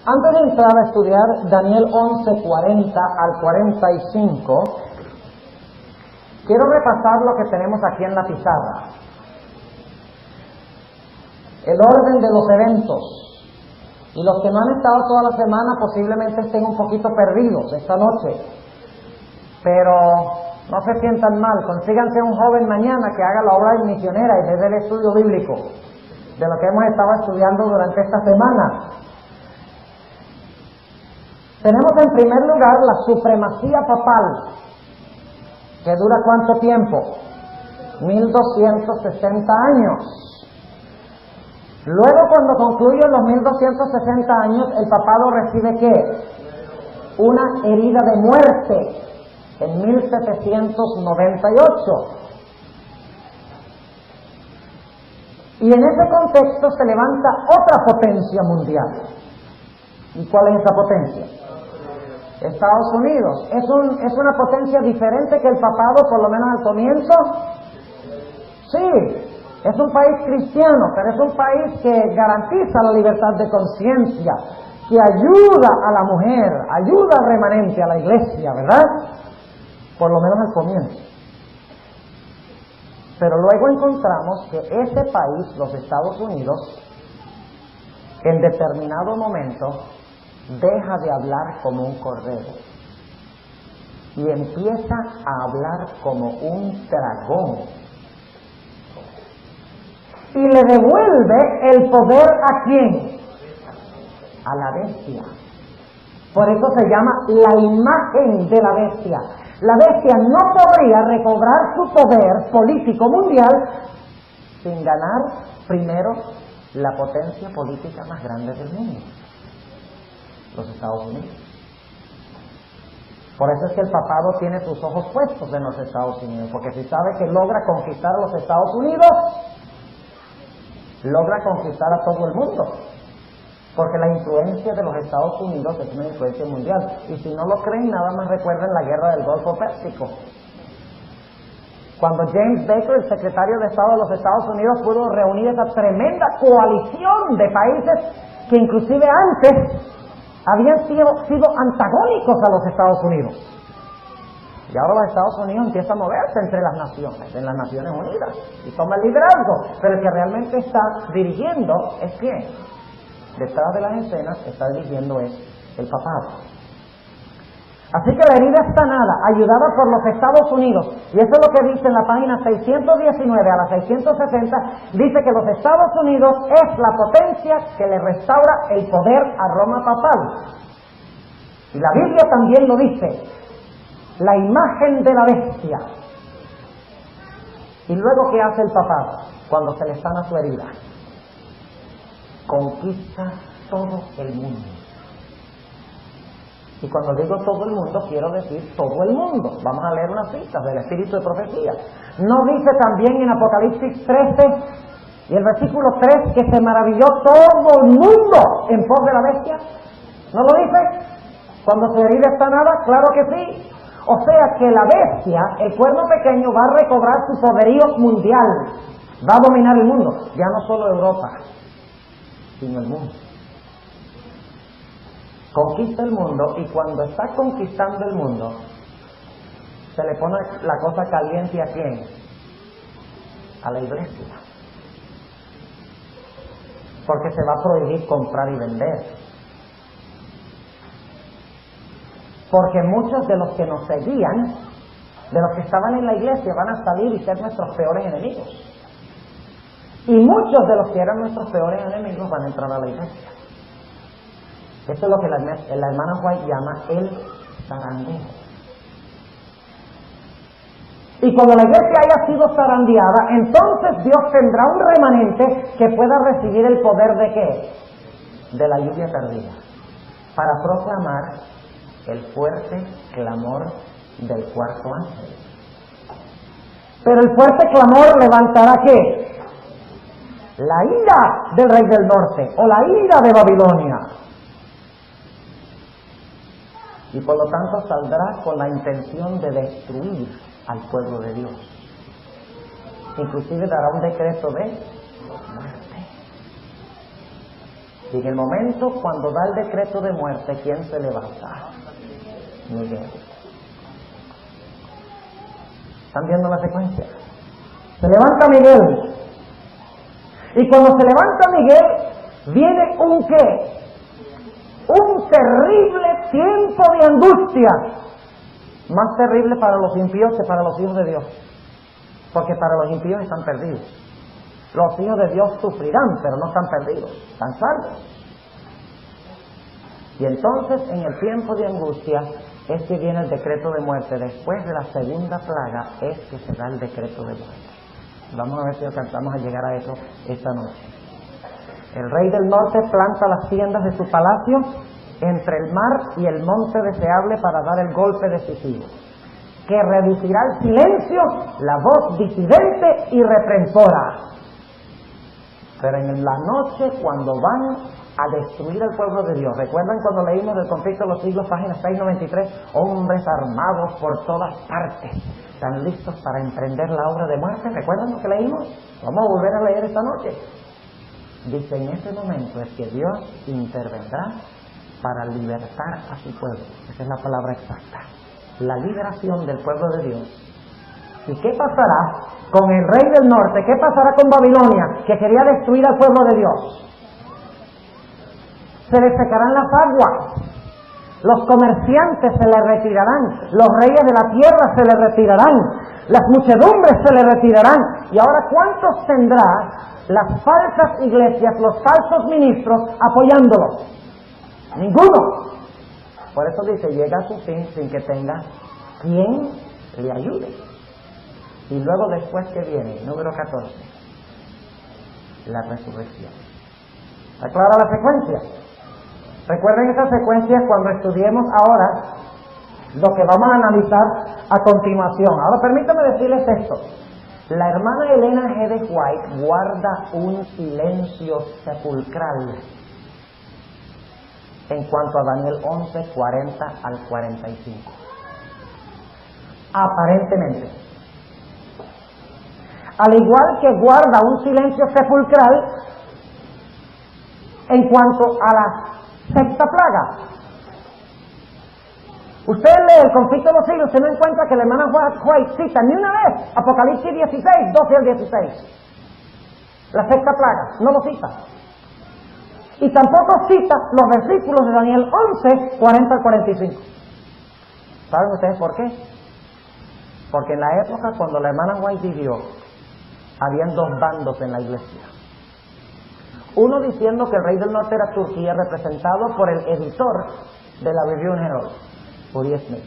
Antes de entrar a estudiar Daniel 11:40 al 45, quiero repasar lo que tenemos aquí en la pizarra. El orden de los eventos. Y los que no han estado toda la semana posiblemente estén un poquito perdidos esta noche. Pero no se sientan mal, consíganse un joven mañana que haga la obra misionera y desde el estudio bíblico de lo que hemos estado estudiando durante esta semana. Tenemos en primer lugar la supremacía papal, que dura ¿cuánto tiempo? 1260 años. Luego, cuando concluyen los 1260 años, el papado recibe ¿qué? Una herida de muerte en 1798. Y en ese contexto se levanta otra potencia mundial. ¿Y cuál es esa potencia? Estados Unidos. ¿Es una potencia diferente que el papado, por lo menos al comienzo? Sí. Es un país cristiano, pero es un país que garantiza la libertad de conciencia, que ayuda a la mujer, ayuda al remanente, a la iglesia, ¿verdad? Por lo menos al comienzo. Pero luego encontramos que ese país, los Estados Unidos, en determinado momento, deja de hablar como un cordero y empieza a hablar como un dragón. Y le devuelve el poder ¿a quién? A la bestia. Por eso se llama la imagen de la bestia. La bestia no podría recobrar su poder político mundial sin ganar primero la potencia política más grande del mundo, los Estados Unidos. Por eso es que el papado tiene sus ojos puestos en los Estados Unidos, porque si sabe que logra conquistar a los Estados Unidos, logra conquistar a todo el mundo, porque la influencia de los Estados Unidos es una influencia mundial. Y si no lo creen, nada más recuerden la guerra del Golfo Pérsico, cuando James Baker, el secretario de Estado de los Estados Unidos, pudo reunir esa tremenda coalición de países que inclusive antes habían sido antagónicos a los Estados Unidos. Y ahora los Estados Unidos empiezan a moverse entre las naciones, en las Naciones Unidas, y toma el liderazgo. Pero el que realmente está dirigiendo es ¿quién? Detrás de las escenas está dirigiendo es el papado. Así que la herida es sanada, ayudada por los Estados Unidos. Y eso es lo que dice en la página 619 a la 660, dice que los Estados Unidos es la potencia que le restaura el poder a Roma papal. Y la Biblia también lo dice. La imagen de la bestia. Y luego, ¿qué hace el papado cuando se le sana su herida? Conquista todo el mundo. Y cuando digo todo el mundo, quiero decir todo el mundo. Vamos a leer unas citas del Espíritu de Profecía. ¿No dice también en Apocalipsis 13 y el versículo 3 que se maravilló todo el mundo en pos de la bestia? ¿No lo dice? Cuando su herida es sanada, claro que sí. O sea que la bestia, el cuerno pequeño, va a recobrar su poderío mundial. Va a dominar el mundo. Ya no solo Europa, sino el mundo. Conquista el mundo, y cuando está conquistando el mundo, se le pone la cosa caliente ¿a quién? A la iglesia. Porque se va a prohibir comprar y vender. Porque muchos de los que nos seguían, de los que estaban en la iglesia, van a salir y ser nuestros peores enemigos. Y muchos de los que eran nuestros peores enemigos van a entrar a la iglesia. Esto es lo que la hermana White llama el zarandeo. Y cuando la iglesia haya sido zarandeada, entonces Dios tendrá un remanente que pueda recibir el poder ¿de qué? De la lluvia tardía, para proclamar el fuerte clamor del cuarto ángel. Pero el fuerte clamor levantará ¿qué? La ira del rey del norte, o la ira de Babilonia. Y por lo tanto saldrá con la intención de destruir al pueblo de Dios. Inclusive dará un decreto de muerte. Y en el momento cuando da el decreto de muerte, ¿quién se levanta? Miguel. ¿Están viendo la secuencia? Se levanta Miguel. Y cuando se levanta Miguel, viene un ¿qué? Un terrible tiempo de angustia. Más terrible para los impíos que para los hijos de Dios. Porque para los impíos están perdidos. Los hijos de Dios sufrirán, pero no están perdidos, están salvos. Y entonces en el tiempo de angustia es que viene el decreto de muerte. Después de la segunda plaga es que se da el decreto de muerte. Vamos a ver si alcanzamos a llegar a eso esta noche. El rey del norte planta las tiendas de su palacio entre el mar y el monte deseable para dar el golpe decisivo, que reducirá al silencio la voz disidente y reprensora. Pero en la noche, cuando van a destruir al pueblo de Dios, ¿recuerdan cuando leímos del conflicto de los siglos, página 693? Hombres armados por todas partes, están listos para emprender la obra de muerte. ¿Recuerdan lo que leímos? Vamos a volver a leer esta noche. Dice, en ese momento es que Dios intervendrá para libertar a su pueblo. Esa es la palabra exacta. La liberación del pueblo de Dios. ¿Y qué pasará con el rey del norte? ¿Qué pasará con Babilonia, que quería destruir al pueblo de Dios? Se le secarán las aguas. Los comerciantes se le retirarán. Los reyes de la tierra se le retirarán. Las muchedumbres se le retirarán. Y ahora, ¿cuántos tendrá las falsas iglesias, los falsos ministros apoyándolos? Ninguno. Por eso dice, llega a su fin sin que tenga quien le ayude. Y luego después que viene, número 14, la resurrección. ¿Está clara la secuencia? Recuerden esa secuencia cuando estudiemos ahora lo que vamos a analizar a continuación. Ahora permítame decirles esto. La hermana Elena G. de White guarda un silencio sepulcral en cuanto a Daniel 11, 40 al 45. Aparentemente. Al igual que guarda un silencio sepulcral en cuanto a la sexta plaga. Usted lee el conflicto de los siglos, usted no encuentra que la hermana White cita ni una vez Apocalipsis 16, 12 al 16. La sexta plaga, no lo cita. Y tampoco cita los versículos de Daniel 11, 40 al 45. ¿Saben ustedes por qué? Porque en la época cuando la hermana White vivió, habían dos bandos en la iglesia. Uno diciendo que el rey del norte era Turquía, representado por el editor de la Review and Herald, Uri Smith.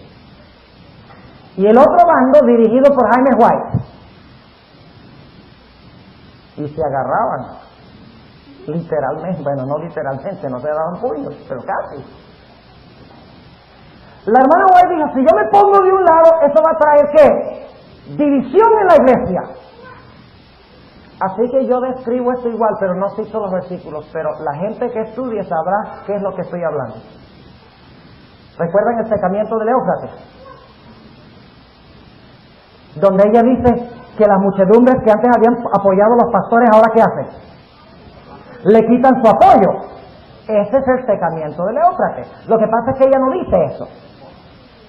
Y el otro bando dirigido por Jaime White. Y se agarraban, literalmente, bueno, no literalmente, no se daban puños, pero casi. La hermana White dijo, si yo me pongo de un lado, eso va a traer ¿qué? División en la iglesia. Así que yo describo esto igual, pero no cito los versículos, pero la gente que estudie sabrá qué es lo que estoy hablando. ¿Recuerdan el secamiento de Éufrates? Donde ella dice que las muchedumbres que antes habían apoyado a los pastores, ¿ahora qué hacen? Le quitan su apoyo. Ese es el secamiento de Éufrates. Lo que pasa es que ella no dice eso.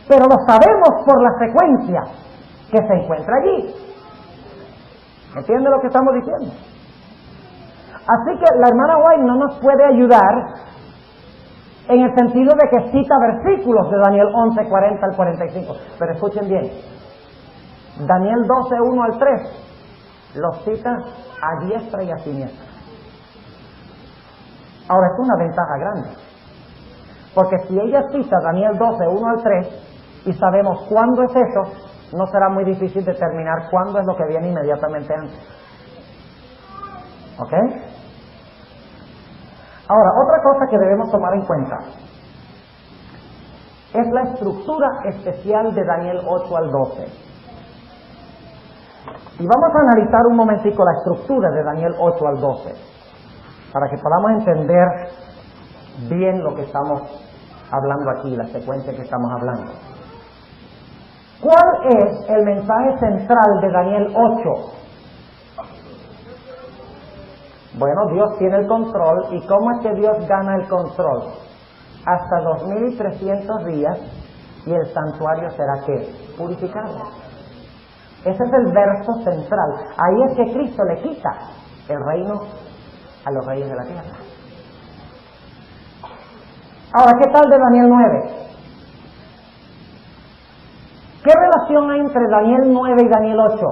Pero lo sabemos por la secuencia que se encuentra allí. ¿Entiende lo que estamos diciendo? Así que la hermana White no nos puede ayudar en el sentido de que cita versículos de Daniel 11, 40 al 45. Pero escuchen bien. Daniel 12, 1 al 3 los cita a diestra y a siniestra. Ahora, es una ventaja grande. Porque si ella cita Daniel 12, 1 al 3 y sabemos cuándo es eso, no será muy difícil determinar cuándo es lo que viene inmediatamente antes. ¿Ok? Ahora, otra cosa que debemos tomar en cuenta es la estructura especial de Daniel 8 al 12. Y vamos a analizar un momentico la estructura de Daniel 8 al 12, para que podamos entender bien lo que estamos hablando aquí, la secuencia que estamos hablando. ¿Cuál es el mensaje central de Daniel 8? Bueno, Dios tiene el control. ¿Y cómo es que Dios gana el control? Hasta 2300 días y el santuario será ¿qué? Purificado. Ese es el verso central. Ahí es que Cristo le quita el reino a los reyes de la tierra. Ahora, ¿qué tal de Daniel 9? ¿Qué relación hay entre Daniel 9 y Daniel 8?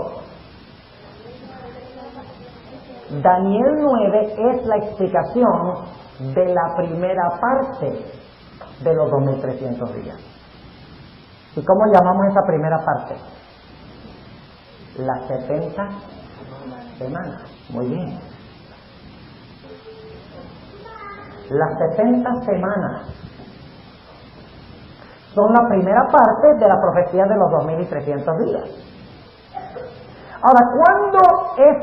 Daniel 9 es la explicación de la primera parte de los 2300 días. ¿Y cómo llamamos esa primera parte? Las 70 semanas. Muy bien. Las 70 semanas son la primera parte de la profecía de los 2300 días. Ahora, ¿cuándo es?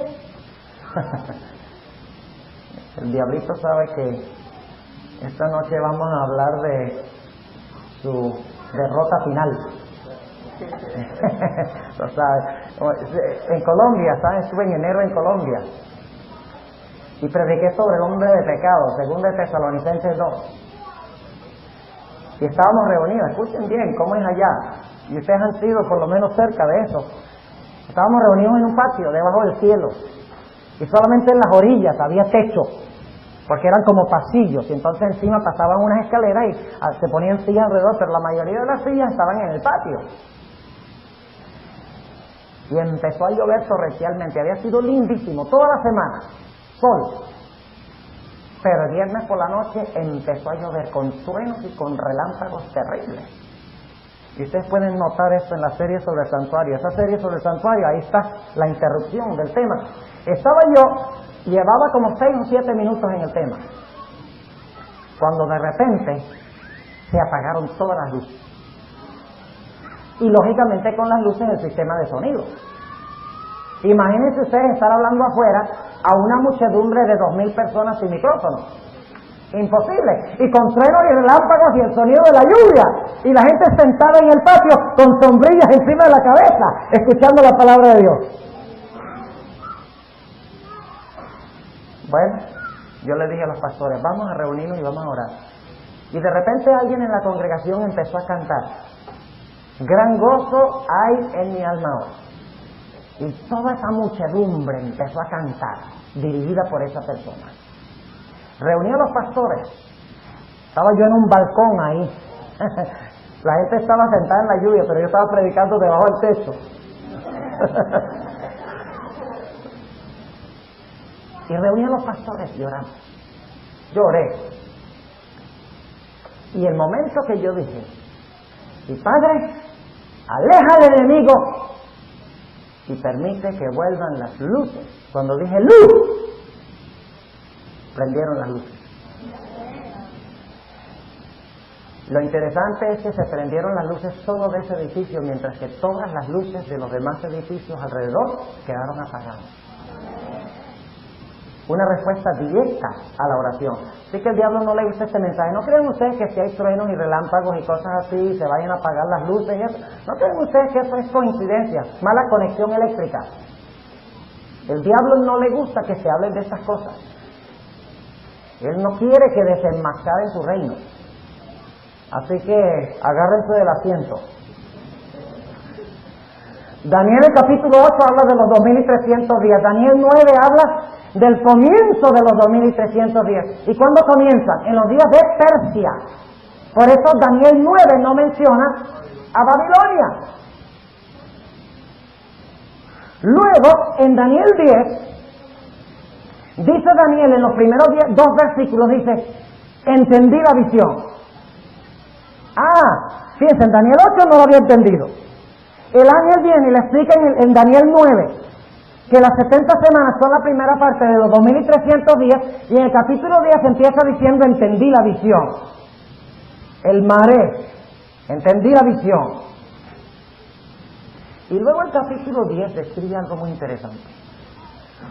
El diablito sabe que esta noche vamos a hablar de su derrota final. Lo sabe. En Colombia, ¿saben? Estuve en enero en Colombia y prediqué sobre el hombre de pecado, según de Tesalonicenses 2. Y estábamos reunidos, escuchen bien cómo es allá, y ustedes han sido por lo menos cerca de eso. Estábamos reunidos en un patio debajo del cielo, y solamente en las orillas había techo, porque eran como pasillos, y entonces encima pasaban unas escaleras y se ponían sillas alrededor, pero la mayoría de las sillas estaban en el patio. Y empezó a llover torrencialmente, había sido lindísimo toda la semana, sol. Pero el viernes por la noche empezó a llover con truenos y con relámpagos terribles. Y ustedes pueden notar esto en la serie sobre el santuario. Esa serie sobre el santuario, ahí está la interrupción del tema. Estaba yo, llevaba como 6 o 7 minutos en el tema, cuando de repente se apagaron todas las luces. Y lógicamente con las luces el sistema de sonido. Imagínense ustedes estar hablando afuera a una muchedumbre de 2000 personas sin micrófono. Imposible. Y con truenos y relámpagos y el sonido de la lluvia. Y la gente sentada en el patio con sombrillas encima de la cabeza, escuchando la palabra de Dios. Bueno, yo le dije a los pastores, vamos a reunirnos y vamos a orar. Y de repente alguien en la congregación empezó a cantar: gran gozo hay en mi alma hoy. Y toda esa muchedumbre empezó a cantar, dirigida por esa persona. Reuní a los pastores. Estaba yo en un balcón ahí. La gente estaba sentada en la lluvia, pero yo estaba predicando debajo del techo. Y reuní a los pastores llorando. Lloré. Y el momento que yo dije, y Padre, aleja al enemigo y permite que vuelvan las luces. Cuando dije luz, prendieron las luces. Lo interesante es que se prendieron las luces solo de ese edificio, mientras que todas las luces de los demás edificios alrededor quedaron apagadas. Una respuesta directa a la oración. Así que el diablo no le gusta este mensaje. ¿No creen ustedes que si hay truenos y relámpagos y cosas así, se vayan a apagar las luces y eso? ¿No creen ustedes que eso es coincidencia? Mala conexión eléctrica. El diablo no le gusta que se hable de esas cosas. Él no quiere que desenmascaren su reino. Así que agárrense del asiento. Daniel el capítulo 8 habla de los 2300 días. Daniel 9 habla del comienzo de los 2300 días. ¿Y cuándo comienzan? En los días de Persia. Por eso Daniel 9 no menciona a Babilonia. Luego, en Daniel 10, dice Daniel en los primeros 2 versículos, dice, entendí la visión. Fíjense, en Daniel 8 no lo había entendido. El ángel viene y le explica en Daniel 9 que las 70 semanas son la primera parte de los 2300 días, y en el capítulo 10 empieza diciendo, entendí la visión. El maré, entendí la visión. Y luego el capítulo 10 describe algo muy interesante.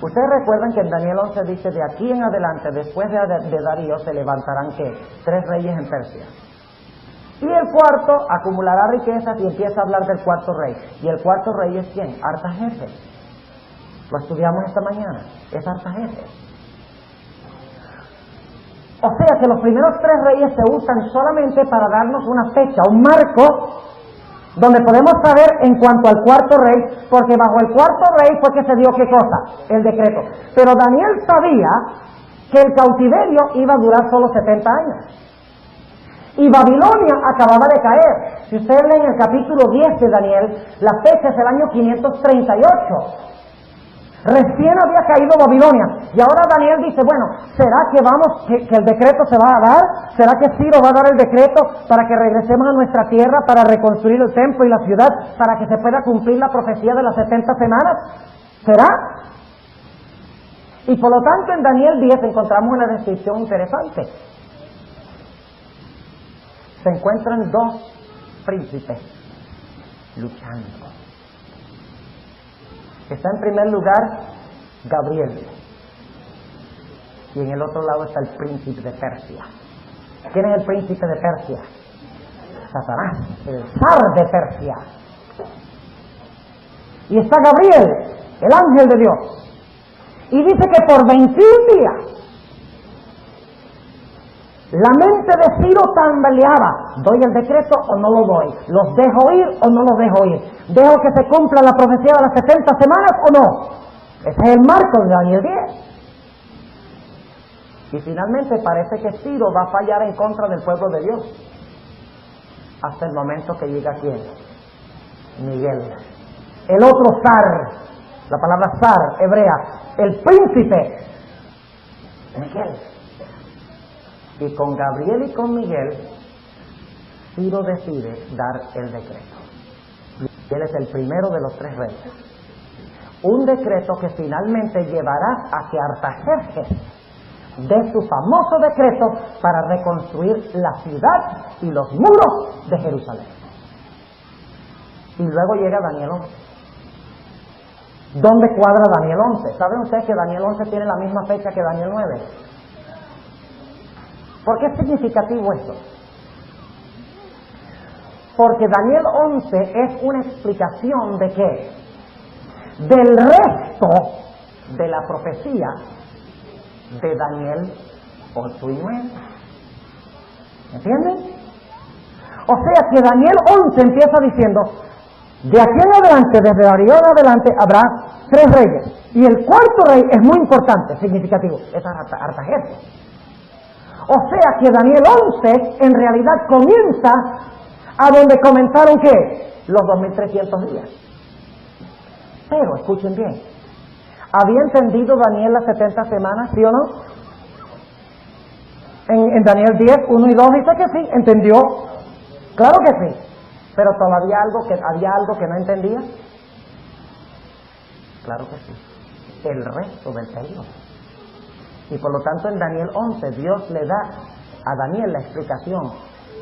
Ustedes recuerdan que en Daniel 11 dice, de aquí en adelante, después de Darío, se levantarán ¿qué? 3 reyes en Persia. Y el cuarto acumulará riquezas, y empieza a hablar del cuarto rey. ¿Y el cuarto rey es quién? Artajerjes. Lo estudiamos esta mañana. Es Artajerjes. O sea que los primeros 3 reyes se usan solamente para darnos una fecha, un marco, donde podemos saber en cuanto al 4.º rey, porque bajo el 4.º rey fue que se dio ¿qué cosa? El decreto. Pero Daniel sabía que el cautiverio iba a durar solo 70 años. Y Babilonia acababa de caer. Si usted lee en el capítulo 10 de Daniel, la fecha es el año 538. Recién había caído Babilonia. Y ahora Daniel dice, bueno, ¿será que el decreto se va a dar? ¿Será que Ciro va a dar el decreto para que regresemos a nuestra tierra para reconstruir el templo y la ciudad, para que se pueda cumplir la profecía de las 70 semanas? ¿Será? Y por lo tanto en Daniel 10 encontramos una descripción interesante. Se encuentran 2 príncipes luchando. Está en primer lugar Gabriel, y en el otro lado está el príncipe de Persia. ¿Quién es el príncipe de Persia? Satanás, el zar de Persia. Y está Gabriel, el ángel de Dios, y dice que por 21 días la mente de Ciro tambaleaba. ¿Doy el decreto o no lo doy? ¿Los dejo ir o no los dejo ir? ¿Dejo que se cumpla la profecía de las 70 semanas o no? Ese es el marco de Daniel 10. Y finalmente parece que Ciro va a fallar en contra del pueblo de Dios. Hasta el momento que llega ¿quién? Miguel. El otro zar, la palabra zar, hebrea, el príncipe. Miguel. Y con Gabriel y con Miguel, Ciro decide dar el decreto. Él es el primero de los 3 reyes. Un decreto que finalmente llevará a que Artajerjes dé su famoso decreto para reconstruir la ciudad y los muros de Jerusalén. Y luego llega Daniel 11. ¿Dónde cuadra Daniel 11? ¿Saben ustedes que Daniel 11 tiene la misma fecha que Daniel 9? ¿Por qué es significativo esto? Porque Daniel 11 es una explicación de ¿qué? Del resto de la profecía de Daniel 8 y 9. ¿Entienden? O sea que Daniel 11 empieza diciendo, de aquí en adelante, desde Darío en adelante, habrá 3 reyes. Y el 4.º rey es muy importante, significativo, es Artajerjes. O sea que Daniel 11 en realidad comienza a donde comenzaron ¿qué? Los 2300 días. Pero escuchen bien, ¿había entendido Daniel las 70 semanas, sí o no? En Daniel 10, 1 y 2 dice que sí, entendió. Claro que sí. Pero todavía había algo que no entendía. Claro que sí. El resto del periodo. Y por lo tanto en Daniel 11 Dios le da a Daniel la explicación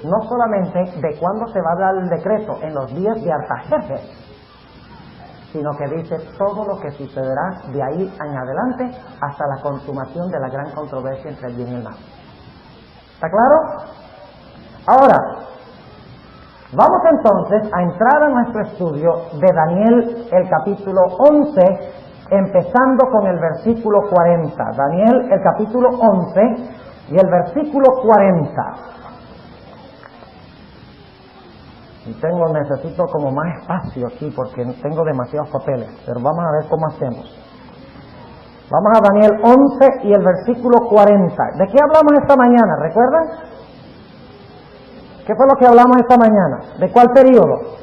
no solamente de cuándo se va a dar el decreto en los días de Artajerjes, sino que dice todo lo que sucederá de ahí en adelante hasta la consumación de la gran controversia entre el bien y el mal. ¿Está claro? Ahora, vamos entonces a entrar a nuestro estudio de Daniel, el capítulo 11, empezando con el versículo 40. Daniel, el capítulo 11 y el versículo 40. Y necesito como más espacio aquí porque tengo demasiados papeles, pero vamos a ver cómo hacemos. Vamos a Daniel 11 y el versículo 40. ¿De qué hablamos esta mañana? ¿Recuerdan? ¿Qué fue lo que hablamos esta mañana? ¿De cuál periodo?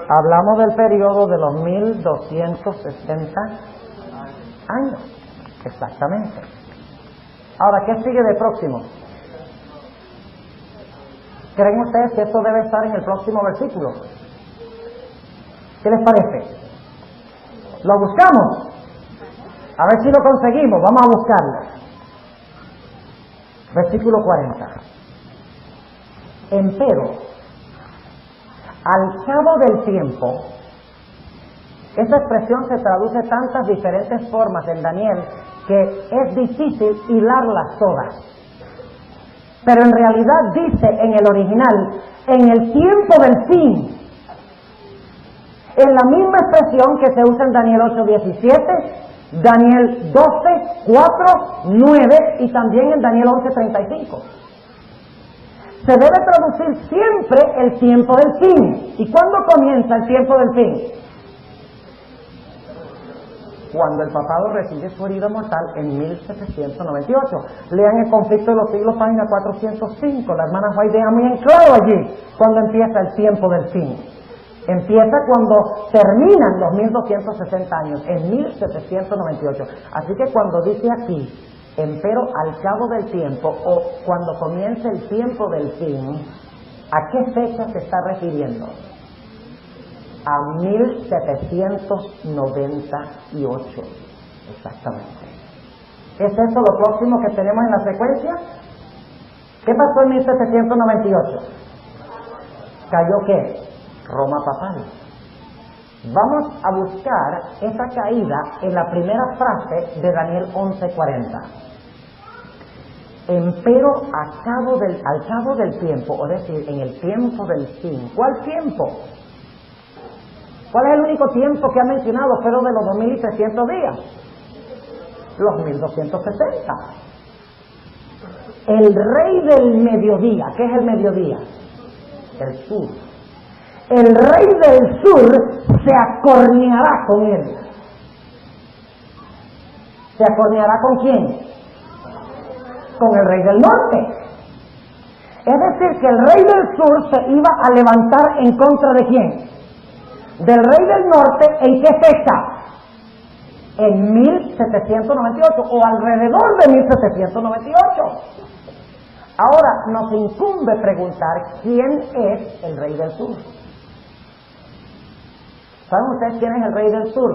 Hablamos del periodo de los 1260 años. Exactamente. Ahora, ¿qué sigue de próximo? ¿Creen ustedes que esto debe estar en el próximo versículo? ¿Qué les parece? ¿Lo buscamos? A ver si lo conseguimos, vamos a buscarlo. Versículo 40. Empero, al cabo del tiempo, esta expresión se traduce de tantas diferentes formas en Daniel que es difícil hilarlas todas. Pero en realidad dice en el original, en el tiempo del fin. Es la misma expresión que se usa en Daniel 8:17, Daniel 12:4, 9 y también en Daniel 11:35. Se debe traducir siempre el tiempo del fin. ¿Y cuándo comienza el tiempo del fin? Cuando el papado recibe su herida mortal en 1798. Lean El conflicto de los siglos, página 405. La hermana White deja muy en claro allí cuando empieza el tiempo del fin. Empieza cuando terminan los 1260 años, en 1798. Así que cuando dice aquí, empero al cabo del tiempo, o cuando comience el tiempo del fin, ¿a qué fecha se está refiriendo? A 1798, exactamente. ¿Es eso lo próximo que tenemos en la secuencia? ¿Qué pasó en 1798? ¿Cayó qué? Roma papal. Vamos a buscar esa caída en la primera frase de Daniel 11:40. Empero al cabo del tiempo, o decir, en el tiempo del fin. ¿Cuál tiempo? ¿Cuál es el único tiempo que ha mencionado Pedro de los 2300 días? Los 1260. El rey del mediodía, ¿qué es el mediodía? El sur. El rey del sur se acorneará con él. ¿Se acorneará con quién? Con el rey del norte. Es decir, que el rey del sur se iba a levantar en contra de quién? Del rey del norte. ¿En qué fecha? En 1798 o alrededor de 1798. Ahora nos incumbe preguntar quién es el rey del sur. ¿Saben ustedes quién es el rey del sur?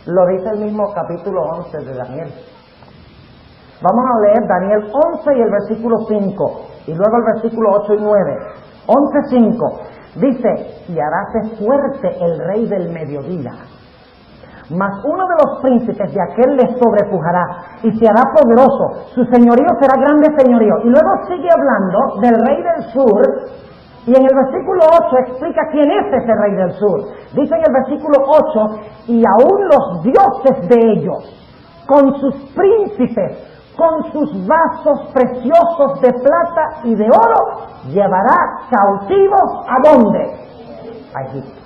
Lo dice el mismo capítulo 11 de Daniel. Vamos a leer Daniel 11 y el versículo 5, y luego el versículo 8 y 9. 11:5 dice: y haráse fuerte el rey del mediodía, mas uno de los príncipes de aquel le sobrepujará, y se hará poderoso, su señorío será grande señorío. Y luego sigue hablando del rey del sur, y en el versículo 8 explica quién es ese rey del sur. Dice en el versículo 8: y aún los dioses de ellos, con sus príncipes, con sus vasos preciosos de plata y de oro, llevará cautivos ¿a dónde? A Egipto.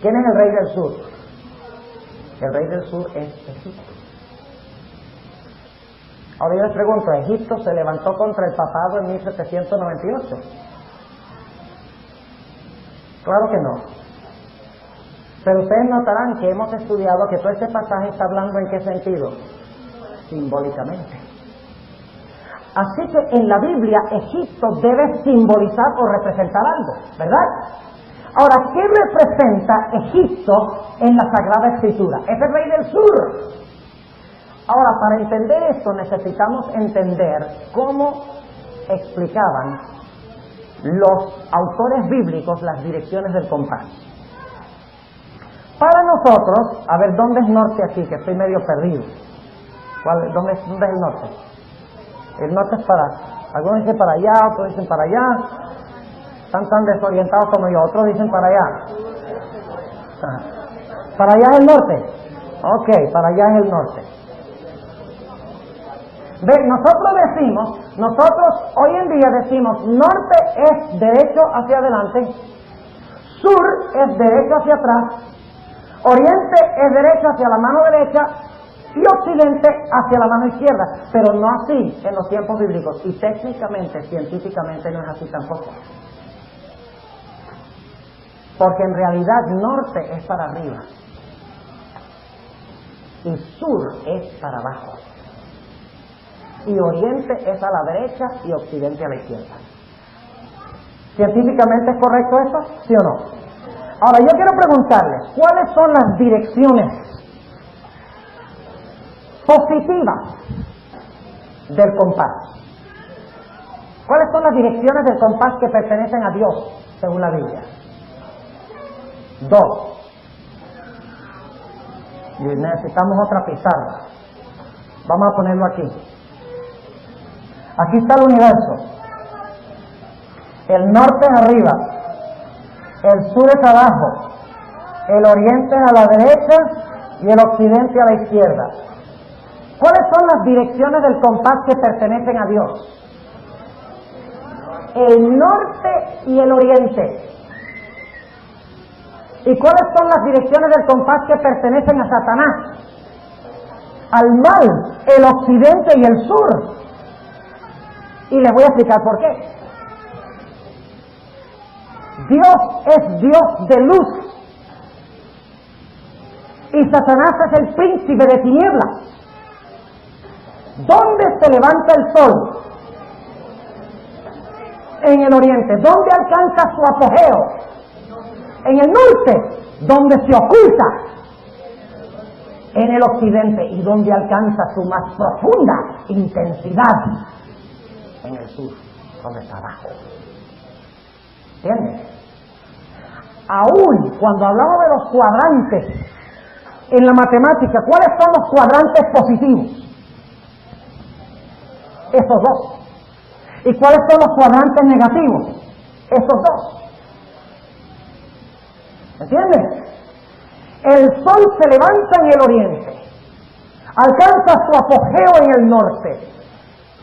¿Quién es el rey del sur? El rey del sur es Egipto. Ahora yo les pregunto, ¿Egipto se levantó contra el papado en 1798? Claro que no. Pero ustedes notarán que hemos estudiado que todo este pasaje está hablando ¿en qué sentido? Simbólicamente. Así que en la Biblia Egipto debe simbolizar o representar algo, ¿verdad? Ahora, ¿qué representa Egipto en la Sagrada Escritura? Es el rey del sur. Ahora, para entender esto necesitamos entender cómo explicaban los autores bíblicos las direcciones del compás. Para nosotros, a ver, ¿dónde es norte aquí? Que estoy medio perdido. ¿Dónde es el norte? El norte es para, algunos dicen para allá, otros dicen para allá. Están tan desorientados como yo, otros dicen para allá. ¿Para allá es el norte? Ok, para allá es el norte. Ve, nosotros hoy en día decimos, norte es derecho hacia adelante, sur es derecho hacia atrás, oriente es derecho hacia la mano derecha y occidente hacia la mano izquierda, pero no así en los tiempos bíblicos, y técnicamente, científicamente no es así tampoco. Porque en realidad norte es para arriba y sur es para abajo, y oriente es a la derecha y occidente a la izquierda. ¿Científicamente es correcto eso? ¿Sí o no? Ahora yo quiero preguntarles, ¿cuáles son las direcciones positivas del compás? ¿Cuáles son las direcciones del compás que pertenecen a Dios según la Biblia? 2. Y necesitamos otra pizarra. Vamos a ponerlo aquí. Aquí está el universo. El norte es arriba, el sur es abajo, el oriente es a la derecha y el occidente a la izquierda. ¿Cuáles son las direcciones del compás que pertenecen a Dios? El norte y el oriente. ¿Y cuáles son las direcciones del compás que pertenecen a Satanás? Al mal, el occidente y el sur. Y les voy a explicar por qué. Dios es Dios de luz y Satanás es el príncipe de tinieblas. ¿Dónde se levanta el sol? En el oriente. ¿Dónde alcanza su apogeo? En el norte. ¿Dónde se oculta? En el occidente. ¿Y dónde alcanza su más profunda intensidad? En el sur, donde está abajo. ¿Entiendes? Aún cuando hablamos de los cuadrantes en la matemática, ¿cuáles son los cuadrantes positivos? Esos dos. ¿Y cuáles son los cuadrantes negativos? Esos dos. ¿Entiendes? El sol se levanta en el oriente, alcanza su apogeo en el norte,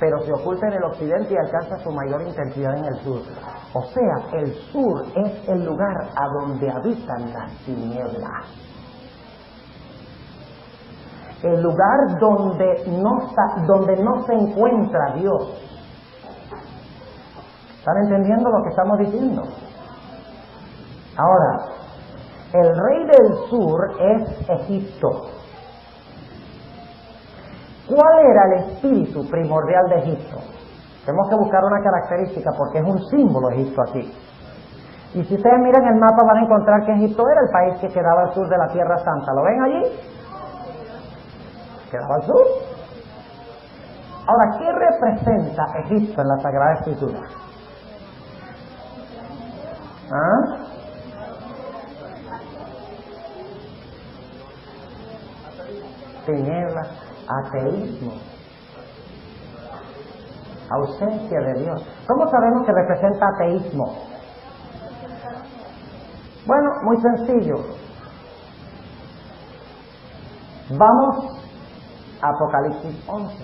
pero se oculta en el occidente y alcanza su mayor intensidad en el sur. O sea, el sur es el lugar a donde habitan las tinieblas. El lugar donde no se encuentra Dios. ¿Están entendiendo lo que estamos diciendo? Ahora, el rey del sur es Egipto. ¿Cuál era el espíritu primordial de Egipto? Tenemos que buscar una característica porque es un símbolo Egipto aquí. Y si ustedes miran el mapa van a encontrar que Egipto era el país que quedaba al sur de la Tierra Santa. ¿Lo ven allí? Quedaba al sur. Ahora, ¿qué representa Egipto en la Sagrada Escritura? ¿Ah? Tinieblas, ateísmo, ausencia de Dios. ¿Cómo sabemos que representa ateísmo? Bueno, muy sencillo. Vamos a Apocalipsis 11.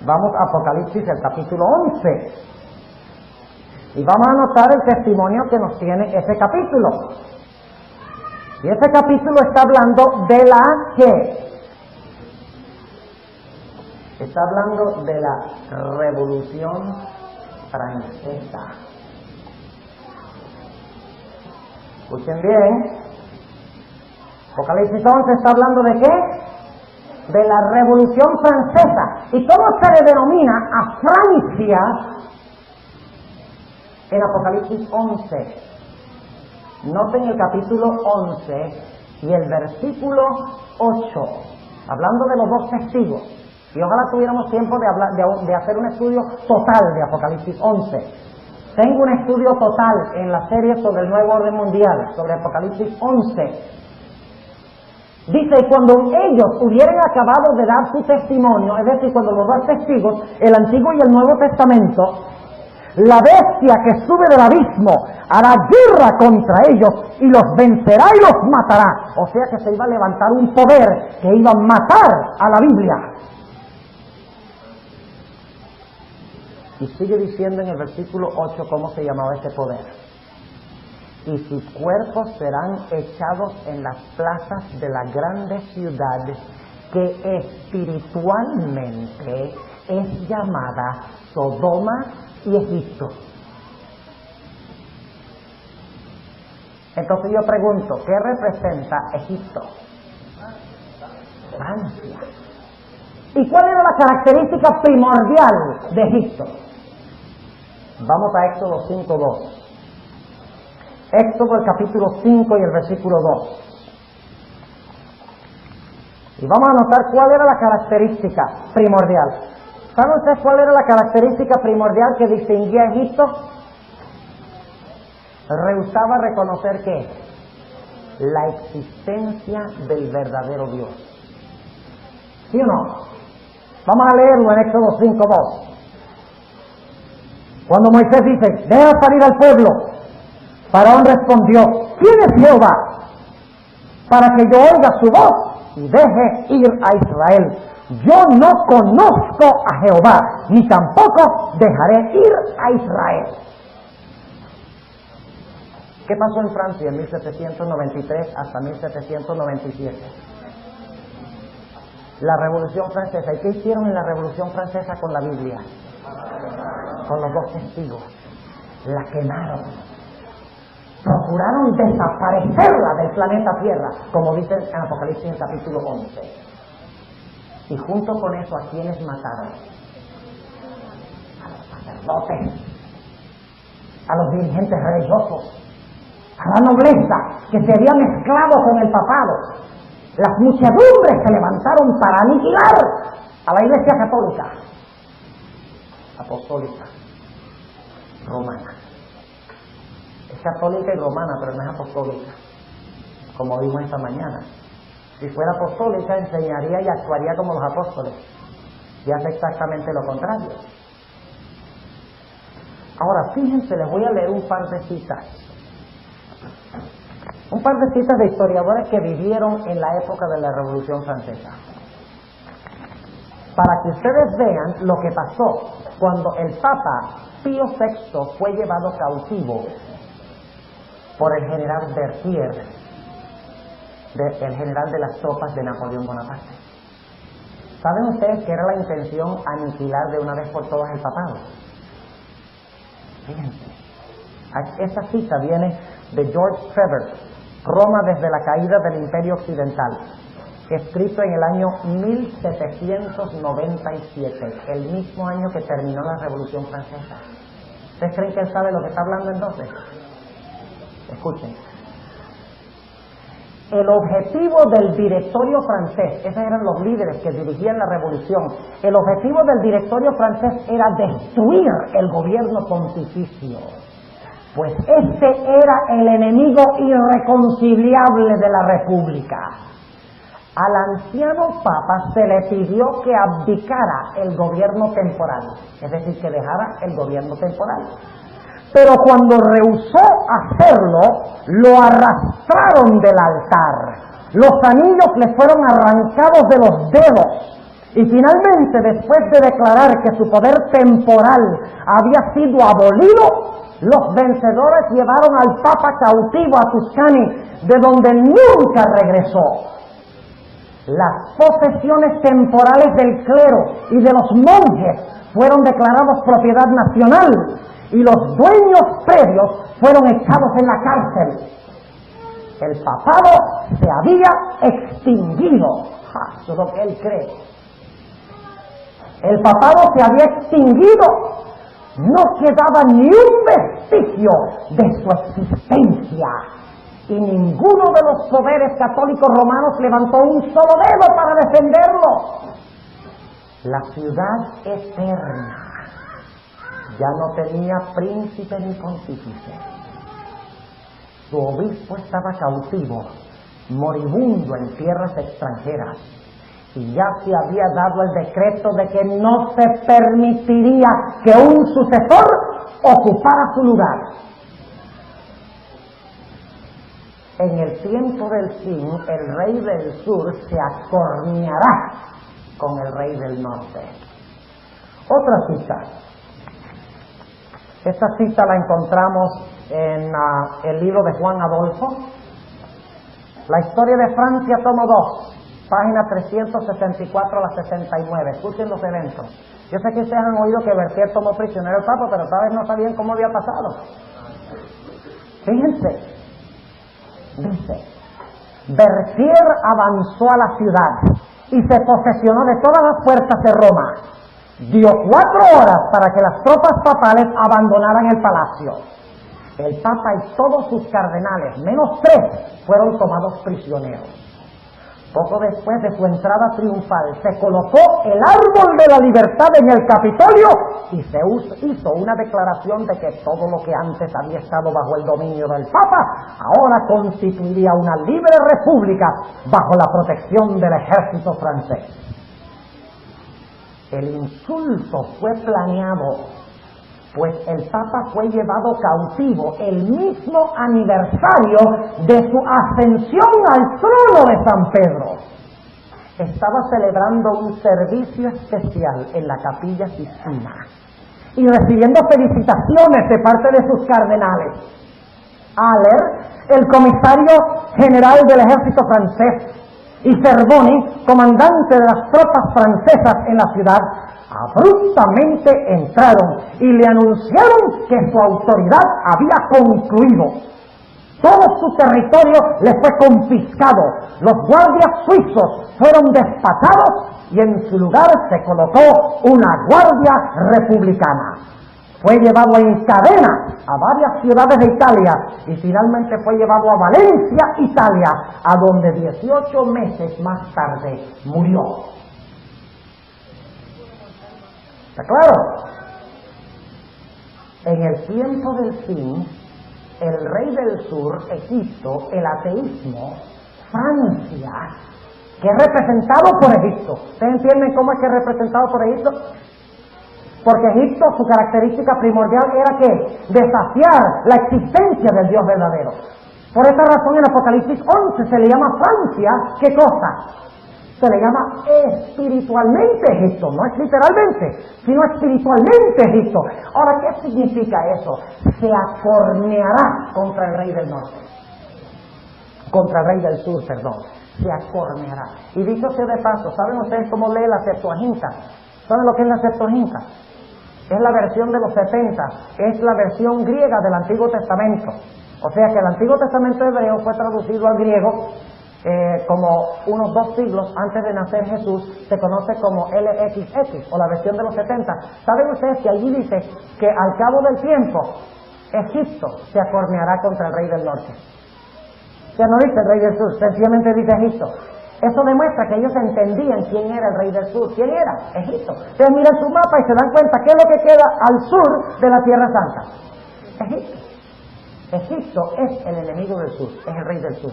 Vamos a Apocalipsis, el capítulo 11. Y vamos a notar el testimonio que nos tiene ese capítulo. Y ese capítulo está hablando de la ¿qué? Está hablando de la Revolución Francesa. Escuchen bien. Apocalipsis 11 está hablando de ¿qué? De la Revolución Francesa. ¿Y cómo se le denomina a Francia en Apocalipsis 11? Noten el capítulo 11 y el versículo 8, hablando de los dos testigos. Y ojalá tuviéramos tiempo de hacer un estudio total de Apocalipsis 11. Tengo un estudio total en la serie sobre el nuevo orden mundial, sobre Apocalipsis 11. Dice, y cuando ellos hubieran acabado de dar su testimonio, es decir, cuando los dos testigos, el Antiguo y el Nuevo Testamento, la bestia que sube del abismo hará guerra contra ellos y los vencerá y los matará. O sea que se iba a levantar un poder que iba a matar a la Biblia. Y sigue diciendo en el versículo 8 cómo se llamaba ese poder. Y sus cuerpos serán echados en las plazas de la grande ciudad que espiritualmente es llamada Sodoma y Egipto. Entonces yo pregunto, ¿qué representa Egipto? Francia. ¿Y cuál era la característica primordial de Egipto? Vamos a Éxodo 5:2. Éxodo el capítulo 5 y el versículo 2. Y vamos a notar cuál era la característica primordial. ¿Saben ustedes cuál era la característica primordial que distinguía a Egipto? Rehusaba reconocer ¿qué? La existencia del verdadero Dios. ¿Sí o no? Vamos a leerlo en Éxodo 5:2. Cuando Moisés dice, deja salir al pueblo, Faraón respondió: ¿quién es Jehová para que yo oiga su voz y deje ir a Israel? Yo no conozco a Jehová, ni tampoco dejaré ir a Israel. ¿Qué pasó en Francia en 1793 hasta 1797? La Revolución Francesa. ¿Y qué hicieron en la Revolución Francesa con la Biblia? Con los dos testigos. La quemaron. Procuraron desaparecerla del planeta Tierra, como dice en Apocalipsis en capítulo 11. Y junto con eso, ¿a quiénes mataron? A los sacerdotes, a los dirigentes religiosos, a la nobleza que se había mezclado con el papado. Las muchedumbres se levantaron para aniquilar a la Iglesia católica, apostólica, romana. Es católica y romana, pero no es apostólica, como vimos esta mañana. Si fuera apostólica, enseñaría y actuaría como los apóstoles, y hace exactamente lo contrario. Ahora, fíjense, les voy a leer un par de citas de historiadores que vivieron en la época de la Revolución Francesa, para que ustedes vean lo que pasó cuando el Papa Pío VI fue llevado cautivo por el general Berthier, el general de las tropas de Napoleón Bonaparte. ¿Saben ustedes que era la intención aniquilar de una vez por todas el papado? Fíjense, esta cita viene de George Trevor, Roma desde la caída del Imperio Occidental, escrito en el año 1797, el mismo año que terminó la Revolución Francesa. ¿Ustedes creen que él sabe lo que está hablando entonces? Escuchen. El objetivo del directorio francés, esos eran los líderes que dirigían la revolución, el objetivo del directorio francés era destruir el gobierno pontificio, pues este era el enemigo irreconciliable de la república. Al anciano papa se le pidió que abdicara el gobierno temporal, es decir, que dejara el gobierno temporal. Pero cuando rehusó hacerlo, lo arrastraron del altar. Los anillos le fueron arrancados de los dedos. Y finalmente, después de declarar que su poder temporal había sido abolido, los vencedores llevaron al Papa cautivo a Tuscany, de donde nunca regresó. Las posesiones temporales del clero y de los monjes fueron declarados propiedad nacional, y los dueños previos fueron echados en la cárcel. El papado se había extinguido. Eso es lo que él cree. El papado se había extinguido. No quedaba ni un vestigio de su existencia. Y ninguno de los poderes católicos romanos levantó un solo dedo para defenderlo. La ciudad eterna ya no tenía príncipe ni pontífice. Su obispo estaba cautivo, moribundo en tierras extranjeras, y ya se había dado el decreto de que no se permitiría que un sucesor ocupara su lugar. En el tiempo del fin, el rey del sur se acorneará con el rey del norte. Otra cita. Esta cita la encontramos en el libro de Juan Adolfo. La historia de Francia, tomo 2, página 364 a la 69. Escuchen los eventos. Yo sé que ustedes han oído que Berthier tomó prisionero al Papa, pero tal vez no sabían cómo había pasado. Fíjense, dice: Berthier avanzó a la ciudad y se posesionó de todas las puertas de Roma. Dio 4 horas para que las tropas papales abandonaran el palacio. El Papa y todos sus cardenales, menos 3, fueron tomados prisioneros. Poco después de su entrada triunfal, se colocó el árbol de la libertad en el Capitolio y se hizo una declaración de que todo lo que antes había estado bajo el dominio del Papa, ahora constituiría una libre república bajo la protección del ejército francés. El insulto fue planeado Pues el Papa fue llevado cautivo el mismo aniversario de su ascensión al trono de San Pedro. Estaba celebrando un servicio especial en la Capilla Sistina y recibiendo felicitaciones de parte de sus cardenales. Haller, el comisario general del ejército francés, y Cervoni, comandante de las tropas francesas en la ciudad, abruptamente entraron y le anunciaron que su autoridad había concluido. Todo su territorio le fue confiscado, los guardias suizos fueron despachados y en su lugar se colocó una guardia republicana. Fue llevado en cadena a varias ciudades de Italia y finalmente fue llevado a Valencia, Italia, a donde 18 meses más tarde murió. ¿Está claro? En el tiempo del fin, el rey del sur, Egipto, el ateísmo, Francia, que es representado por Egipto. ¿Ustedes entienden cómo es que es representado por Egipto? Porque Egipto, su característica primordial era que desafiar la existencia del Dios verdadero. Por esta razón en Apocalipsis 11 se le llama Francia, ¿qué cosa? Se le llama espiritualmente Egipto, no es literalmente, sino espiritualmente Egipto. Ahora, ¿qué significa eso? Se acorneará contra el rey del norte, contra el rey del sur, perdón, se acorneará. Y dicho sea de paso, ¿saben ustedes cómo lee la Septuaginta? ¿Saben lo que es la Septuaginta? Es la versión de los 70, es la versión griega del Antiguo Testamento. O sea que el Antiguo Testamento hebreo fue traducido al griego como unos 2 siglos antes de nacer Jesús. Se conoce como LXX, o la versión de los 70. ¿Saben ustedes que allí dice que al cabo del tiempo Egipto se acorneará contra el rey del norte? Ya no dice el rey del sur, sencillamente dice Egipto. Eso demuestra que ellos entendían quién era el rey del sur. ¿Quién era? Egipto. Ustedes miran su mapa y se dan cuenta qué es lo que queda al sur de la Tierra Santa. Egipto. Egipto es el enemigo del sur, es el rey del sur.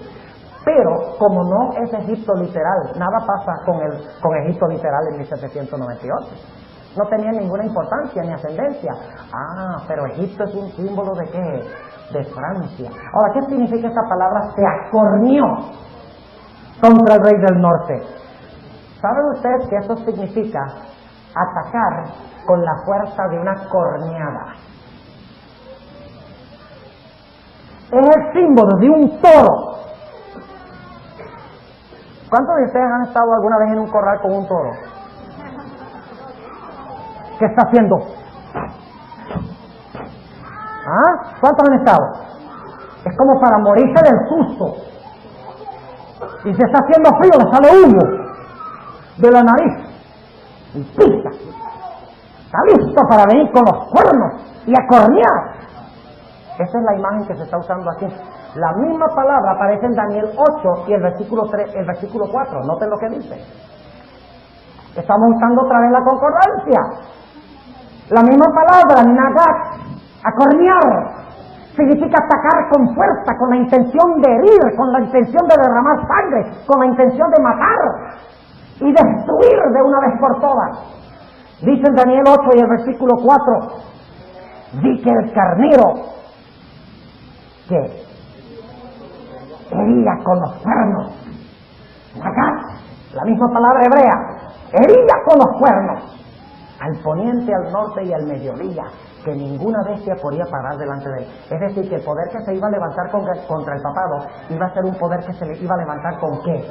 Pero como no es Egipto literal, nada pasa con Egipto literal en 1798. No tenía ninguna importancia ni ascendencia. Pero Egipto es un símbolo ¿de qué? De Francia. Ahora, ¿qué significa esa palabra? Se acorneó contra el rey del norte. ¿Saben ustedes que eso significa atacar con la fuerza de una corneada? Es el símbolo de un toro. ¿Cuántos de ustedes han estado alguna vez en un corral con un toro? ¿Qué está haciendo? ¿Cuántos han estado? Es como para morirse del susto. Y se está haciendo frío, le sale humo de la nariz y pisa. Está listo para venir con los cuernos y a cornear. Esa es la imagen que se está usando aquí. La misma palabra aparece en Daniel 8 y el versículo 4. Noten lo que dice. Estamos usando otra vez la concordancia. La misma palabra, nagat, acornear, significa atacar con fuerza, con la intención de herir, con la intención de derramar sangre, con la intención de matar y destruir de una vez por todas. Dice en Daniel 8 y el versículo 4, di que el carnero que hería con los cuernos, nagat, la misma palabra hebrea, hería con los cuernos, al poniente, al norte y al mediodía, que ninguna bestia podía parar delante de él. Es decir, que el poder que se iba a levantar contra el papado iba a ser un poder que se le iba a levantar ¿con qué?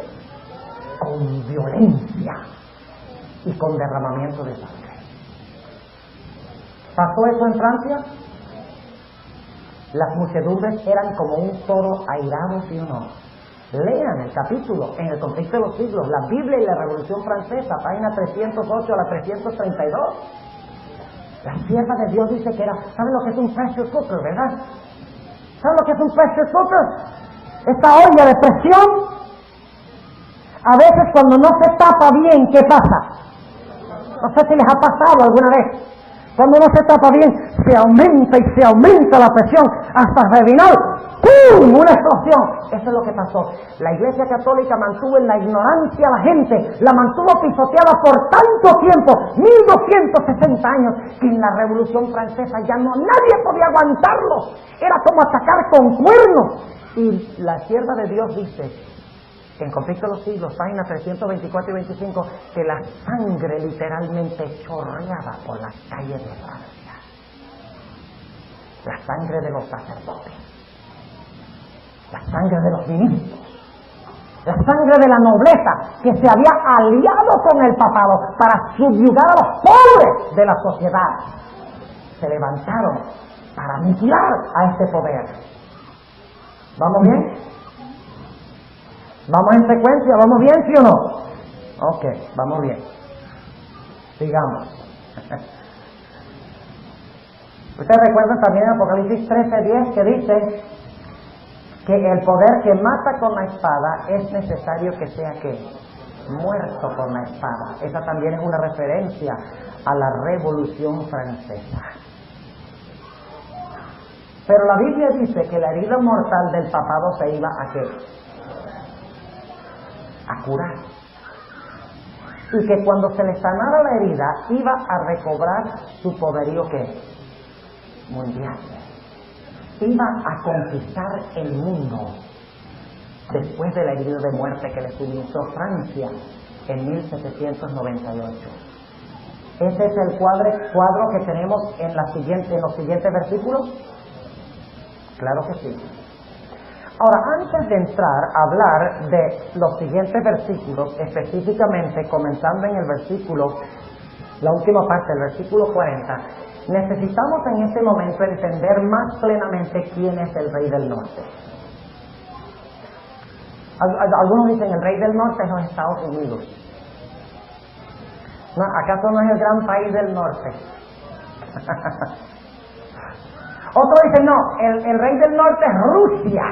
Con violencia y con derramamiento de sangre. ¿Pasó eso en Francia? Las muchedumbres eran como un toro airado, ¿sí o no? Lean el capítulo en el conflicto de los siglos, la Biblia y la Revolución Francesa, página 308 a la 332. La sierva de Dios dice que era, ¿saben lo que es un pressure cooker, verdad? ¿Saben lo que es un pressure cooker? Esta olla de presión, a veces cuando no se tapa bien, ¿qué pasa? No sé si les ha pasado alguna vez. Cuando no se tapa bien, se aumenta y se aumenta la presión hasta al final, ¡pum! ¡boom!, una explosión. Eso es lo que pasó. La Iglesia Católica mantuvo en la ignorancia a la gente, la mantuvo pisoteada por tanto tiempo, 1260 años, que en la Revolución Francesa ya nadie podía aguantarlo. Era como atacar con cuernos. Y la sierva de Dios dice, en Conflicto de los Siglos, páginas 324 y 25, que la sangre literalmente chorreaba por las calles de Francia. La sangre de los sacerdotes, la sangre de los ministros, la sangre de la nobleza que se había aliado con el papado para subyugar a los pobres de la sociedad. Se levantaron para aniquilar a este poder. ¿Vamos bien? ¿Vamos en secuencia? ¿Vamos bien, sí o no? Ok, vamos bien. Sigamos. Ustedes recuerdan también en Apocalipsis 13:10 que dice que el poder que mata con la espada es necesario que sea ¿qué? Muerto con la espada. Esa también es una referencia a la Revolución Francesa. Pero la Biblia dice que la herida mortal del papado se iba ¿a qué? A curar. Y que cuando se le sanara la herida iba a recobrar su poderío ¿qué? Mundial. Iba a conquistar el mundo después de la herida de muerte que le suministró Francia en 1798. Ese es el cuadro que tenemos en los siguientes versículos. Claro que sí. Ahora, antes de entrar a hablar de los siguientes versículos, específicamente comenzando en el versículo, la última parte del versículo 40, necesitamos en este momento entender más plenamente quién es el Rey del Norte. Algunos dicen el Rey del Norte es los Estados Unidos. No, ¿acaso no es el gran país del norte? Otros dicen no, el Rey del Norte es Rusia.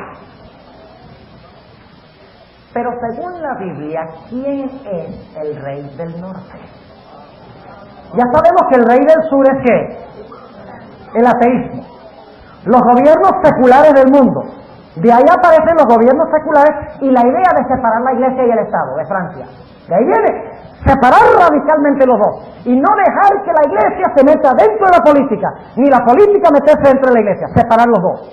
Pero según la Biblia, ¿quién es el Rey del Norte? Ya sabemos que el Rey del Sur es ¿qué? El ateísmo. Los gobiernos seculares del mundo. De ahí aparecen los gobiernos seculares y la idea de separar la Iglesia y el Estado de Francia. De ahí viene separar radicalmente los dos y no dejar que la Iglesia se meta dentro de la política, ni la política meterse dentro de la Iglesia, separar los dos.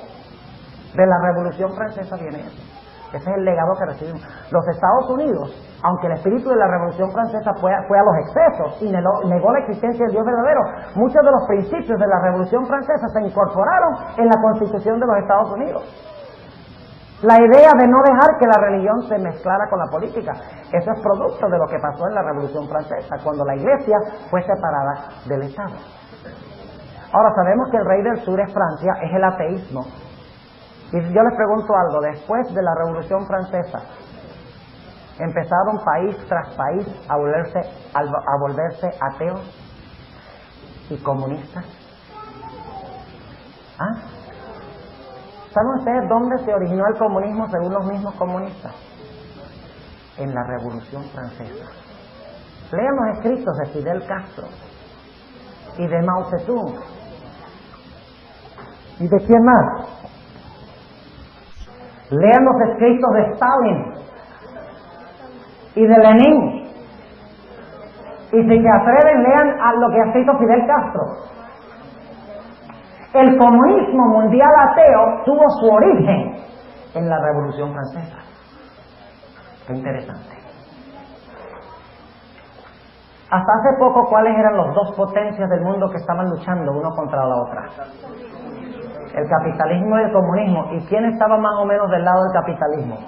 De la Revolución Francesa viene eso. Ese es el legado que recibimos. Los Estados Unidos, aunque el espíritu de la Revolución Francesa fue a los excesos y negó la existencia del Dios verdadero, muchos de los principios de la Revolución Francesa se incorporaron en la Constitución de los Estados Unidos. La idea de no dejar que la religión se mezclara con la política, eso es producto de lo que pasó en la Revolución Francesa, cuando la Iglesia fue separada del Estado. Ahora sabemos que el Rey del Sur es Francia, es el ateísmo. Y yo les pregunto algo, después de la Revolución Francesa, empezaron país tras país a volverse ateos y comunistas. ¿Ah? ¿Saben ustedes dónde se originó el comunismo según los mismos comunistas? En la Revolución Francesa. Lean los escritos de Fidel Castro y de Mao Zedong. ¿Y de quién más? Lean los escritos de Stalin y de Lenin. Y si se atreven, lean a lo que ha escrito Fidel Castro. El comunismo mundial ateo tuvo su origen en la Revolución Francesa. Qué interesante. Hasta hace poco, ¿cuáles eran las dos potencias del mundo que estaban luchando uno contra la otra? El capitalismo y el comunismo. ¿Y quién estaba más o menos del lado del capitalismo?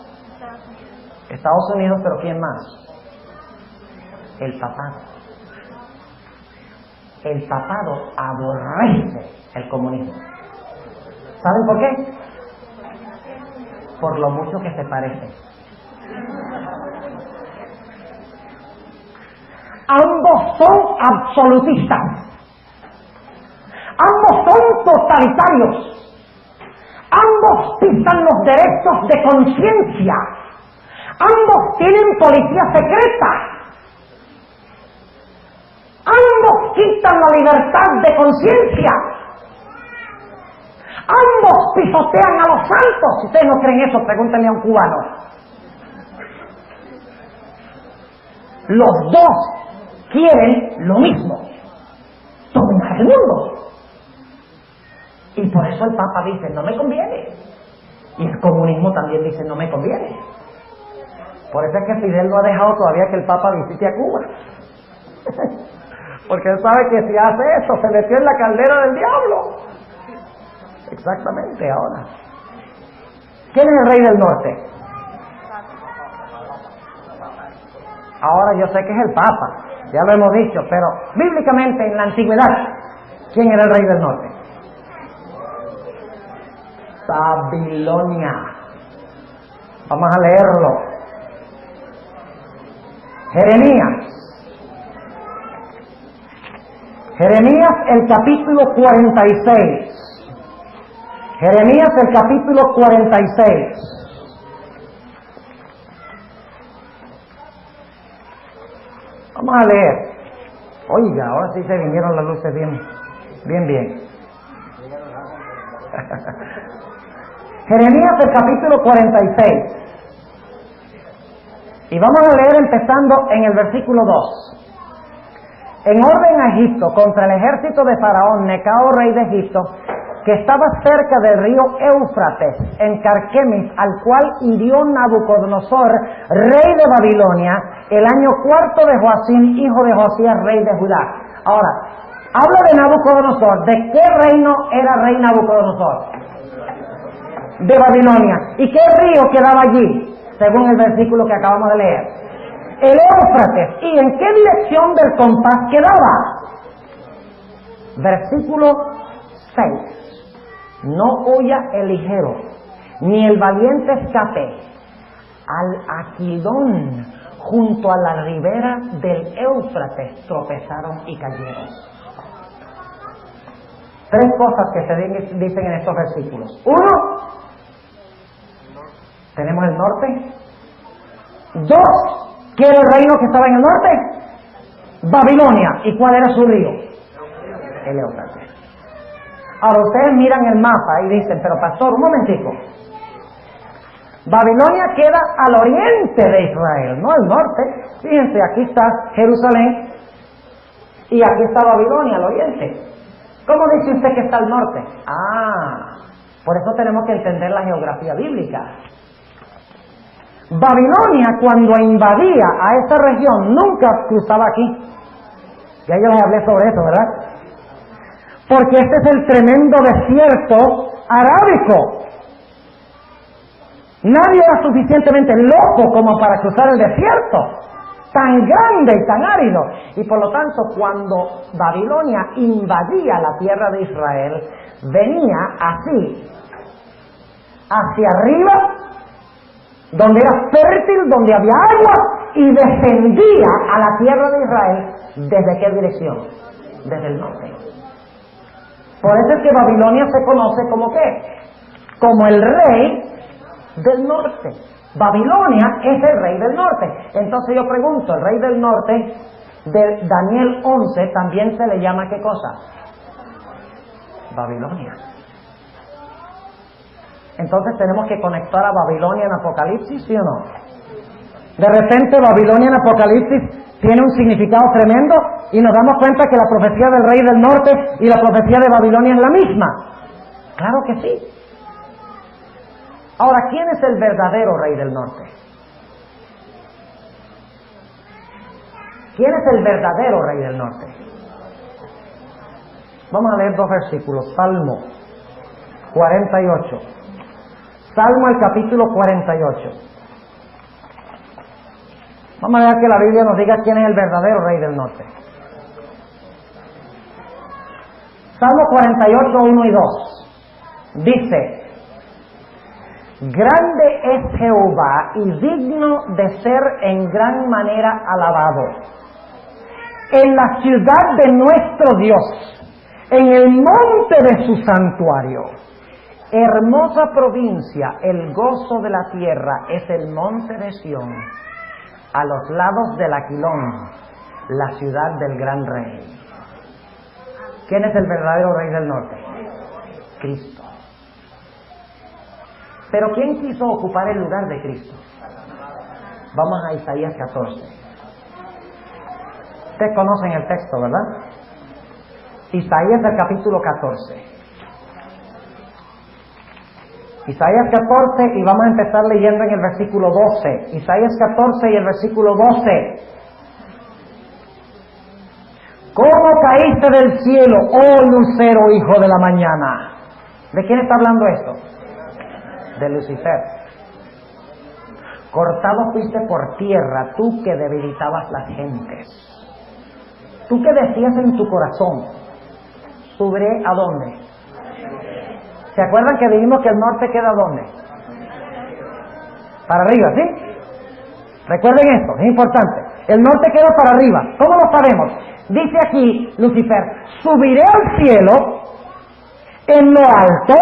Estados Unidos, pero ¿quién más? El papado. El papado aborrece el comunismo. ¿Saben por qué? Por lo mucho que se parecen. Ambos son absolutistas. Ambos son totalitarios. Ambos pisan los derechos de conciencia. Ambos tienen policía secreta. Ambos quitan la libertad de conciencia. Ambos pisotean a los santos. Si ustedes no creen eso, pregúntenle a un cubano. Los dos quieren lo mismo: dominar el mundo. Y por eso el Papa dice, no me conviene. Y el comunismo también dice, no me conviene. Por eso es que Fidel no ha dejado todavía que el Papa visite a Cuba. Porque él sabe que si hace esto, se metió en la caldera del diablo. Exactamente, ahora. ¿Quién es el rey del norte? Ahora yo sé que es el Papa, ya lo hemos dicho, pero bíblicamente en la antigüedad, ¿quién era el rey del norte? Babilonia. Vamos a leerlo. Jeremías el capítulo 46. Jeremías el capítulo 46. Vamos a leer. Oiga, ahora sí se vinieron las luces bien. Jeremías el capítulo 46. Y vamos a leer empezando en el versículo 2. En orden a Egipto, contra el ejército de Faraón, Necao, rey de Egipto, que estaba cerca del río Éufrates, en Carquemis, al cual hirió Nabucodonosor, rey de Babilonia, el año 4 de Joacim, hijo de Josías, rey de Judá. Ahora, habla de Nabucodonosor. ¿De qué reino era rey Nabucodonosor? De Babilonia. ¿Y qué río quedaba allí? Según el versículo que acabamos de leer. El Éufrates. ¿Y en qué dirección del compás quedaba? Versículo 6. No huya el ligero, ni el valiente escape. Al Aquilón, junto a la ribera del Éufrates, tropezaron y cayeron. Tres cosas que se dicen en estos versículos. Uno, tenemos el norte. Dos, ¿quién era el reino que estaba en el norte? Babilonia. ¿Y cuál era su río? El Éufrates. Ahora ustedes miran el mapa y dicen, pero pastor, un momentico. Babilonia queda al oriente de Israel, no al norte. Fíjense, aquí está Jerusalén y aquí está Babilonia, al oriente. ¿Cómo dice usted que está al norte? Por eso tenemos que entender la geografía bíblica. Babilonia, cuando invadía a esta región, nunca cruzaba aquí. Ya yo les hablé sobre eso, ¿verdad? Porque este es el tremendo desierto arábico. Nadie era suficientemente loco como para cruzar el desierto, tan grande y tan árido. Y por lo tanto, cuando Babilonia invadía la tierra de Israel, venía así, hacia arriba, donde era fértil, donde había agua, y descendía a la tierra de Israel. ¿Desde qué dirección? Desde el norte. Por eso es que Babilonia se conoce como ¿qué? Como el rey del norte. Babilonia es el rey del norte. Entonces yo pregunto, el rey del norte de Daniel 11 también se le llama ¿qué cosa? Babilonia. Entonces tenemos que conectar a Babilonia en Apocalipsis, ¿sí o no? De repente Babilonia en Apocalipsis tiene un significado tremendo y nos damos cuenta que la profecía del rey del norte y la profecía de Babilonia es la misma. Claro que sí. Ahora, ¿quién es el verdadero rey del norte? ¿Quién es el verdadero rey del norte? Vamos a leer dos versículos. Salmo 48. Salmo el capítulo 48. Vamos a ver que la Biblia nos diga quién es el verdadero rey del norte. Salmo 48, 1 y 2. Dice: grande es Jehová y digno de ser en gran manera alabado en la ciudad de nuestro Dios, en el monte de su santuario. Hermosa provincia, el gozo de la tierra es el monte de Sión, a los lados del Aquilón, la ciudad del gran rey. ¿Quién es el verdadero rey del norte? Cristo. Pero ¿quién quiso ocupar el lugar de Cristo? Vamos a Isaías 14. Ustedes conocen el texto, ¿verdad? Isaías del capítulo 14. Isaías 14 y vamos a empezar leyendo en el versículo 12. Isaías 14 y el versículo 12. ¿Cómo caíste del cielo, oh lucero, hijo de la mañana? ¿De quién está hablando esto? De Lucifer. Cortado fuiste por tierra, tú que debilitabas las gentes. Tú que decías en tu corazón, subiré ¿a dónde? ¿Se acuerdan que dijimos que el norte queda dónde? Para arriba, ¿sí? Recuerden esto, es importante. El norte queda para arriba. ¿Cómo lo sabemos? Dice aquí Lucifer, subiré al cielo, en lo alto,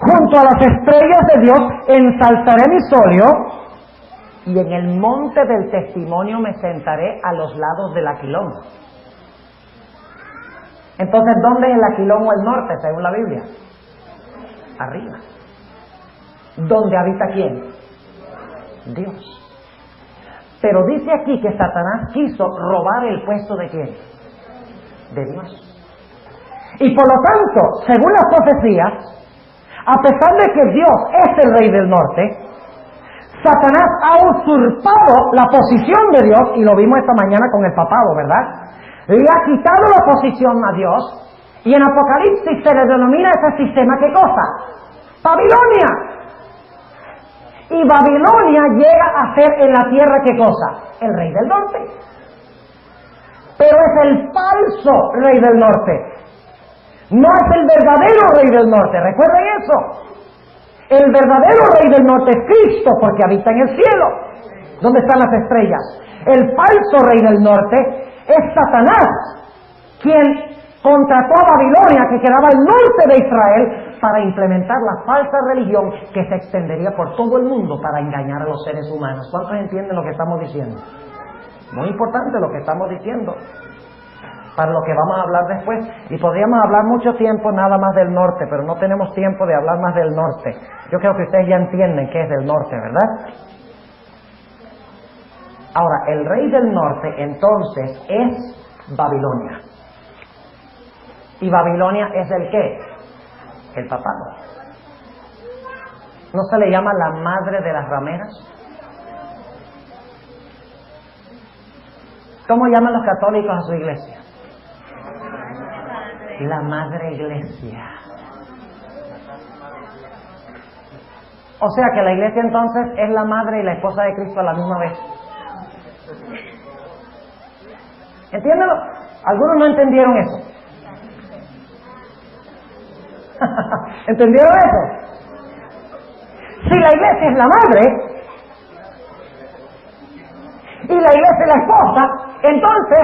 junto a las estrellas de Dios, ensalzaré mi solio, y en el monte del testimonio me sentaré a los lados del aquilón. Entonces, ¿dónde es el aquilón o el norte, según la Biblia? Arriba. ¿Dónde habita quién? Dios. Pero dice aquí que Satanás quiso robar el puesto de quién? De Dios. Y por lo tanto, según las profecías, a pesar de que Dios es el rey del norte, Satanás ha usurpado la posición de Dios, y lo vimos esta mañana con el papado, ¿verdad? Le ha quitado la posición a Dios, y en Apocalipsis se le denomina ese sistema, ¿qué cosa? Babilonia. Y Babilonia llega a ser en la tierra, ¿qué cosa? El rey del norte. Pero es el falso rey del norte. No es el verdadero rey del norte. Recuerden eso. El verdadero rey del norte es Cristo, porque habita en el cielo, donde están las estrellas. El falso rey del norte es Satanás, quien contrató a Babilonia, que quedaba al norte de Israel, para implementar la falsa religión que se extendería por todo el mundo para engañar a los seres humanos. ¿Cuántos entienden lo que estamos diciendo? Muy importante lo que estamos diciendo, para lo que vamos a hablar después. Y podríamos hablar mucho tiempo nada más del norte, pero no tenemos tiempo de hablar más del norte. Yo creo que ustedes ya entienden qué es del norte, ¿verdad? Ahora, el rey del norte entonces es Babilonia. ¿Y Babilonia es el qué? El papado. ¿No se le llama la madre de las rameras? ¿Cómo llaman los católicos a su iglesia? La madre iglesia. O sea que la iglesia entonces es la madre y la esposa de Cristo a la misma vez. ¿Entiéndelo? Algunos no entendieron eso. ¿Entendieron eso? Si la iglesia es la madre y la iglesia es la esposa, entonces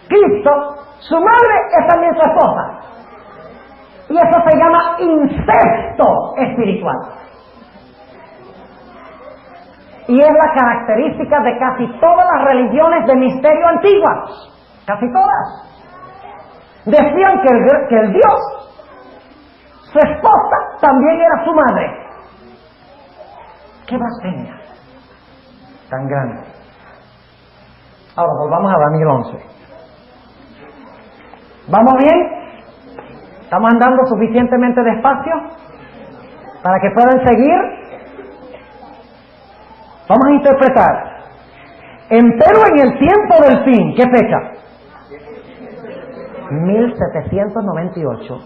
Cristo, su madre, es también su esposa. Y eso se llama incesto espiritual. Y es la característica de casi todas las religiones de misterio antiguas. Casi todas. Decían que el Dios, su esposa, también era su madre. ¡Qué blasfemia tan grande! Ahora volvamos a Daniel 11. ¿Vamos bien? ¿Estamos andando suficientemente despacio para que puedan seguir? Vamos a interpretar. Empero en el tiempo del fin, ¿qué fecha? 1798.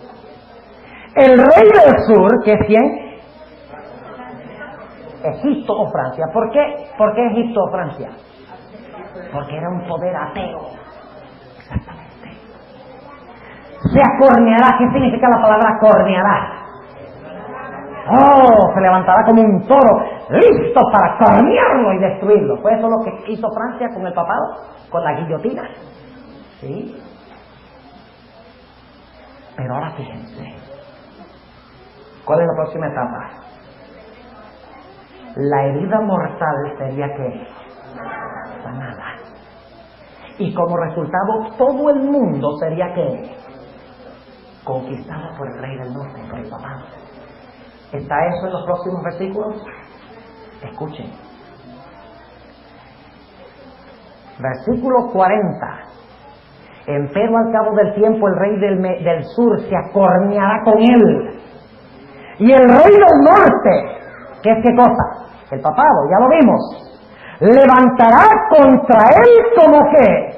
El rey del sur, ¿que es quién? Egipto o Francia. ¿Por qué? ¿Por qué Egipto o Francia? Porque era un poder ateo. Exactamente. Se acorneará. ¿Qué significa la palabra corneará? Oh, se levantará como un toro, listo para cornearlo y destruirlo. Fue eso lo que hizo Francia con el papado, con la guillotina. ¿Sí? Pero ahora fíjense. ¿Cuál es la próxima etapa? La herida mortal sería ¿qué? Sanada. Y como resultado, todo el mundo sería ¿qué? Conquistado por el rey del norte, por el papado. ¿Está eso en los próximos versículos? Escuchen. Versículo 40. Empero al cabo del tiempo el rey del sur se acorneará con él. Y el rey del norte, ¿qué es qué cosa? El papado, ya lo vimos. Levantará contra él como qué?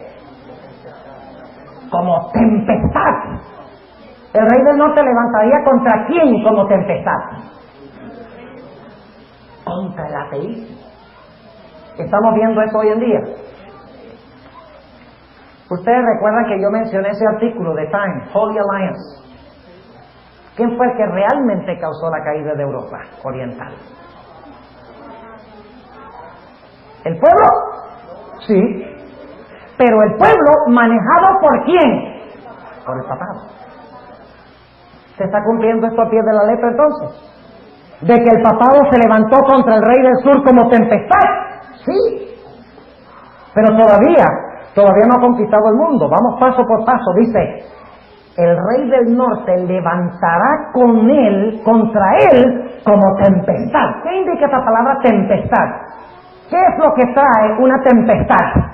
Como tempestad. El rey del norte levantaría contra quién como tempestad. Contra el ateísmo. Estamos viendo eso hoy en día. Ustedes recuerdan que yo mencioné ese artículo de Time, Holy Alliance. ¿Quién fue el que realmente causó la caída de Europa Oriental? ¿El pueblo? Sí. Pero el pueblo manejado ¿por quién? Por el papado. ¿Se está cumpliendo esto a pie de la letra entonces? ¿De que el papado se levantó contra el rey del sur como tempestad? Sí. Pero todavía no ha conquistado el mundo. Vamos paso por paso. Dice, el rey del norte levantará contra él como tempestad. ¿Qué indica esta palabra tempestad? ¿Qué es lo que trae una tempestad?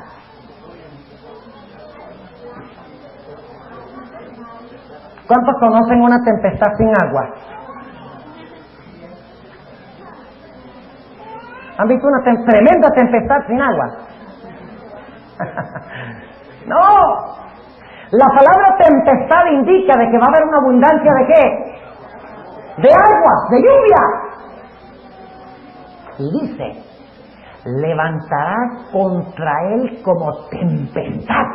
¿Cuántos conocen una tempestad sin agua? ¿Han visto una tremenda tempestad sin agua? No. La palabra tempestad indica de que va a haber una abundancia ¿de qué? De agua, de lluvia. Y dice, levantará contra él como tempestad,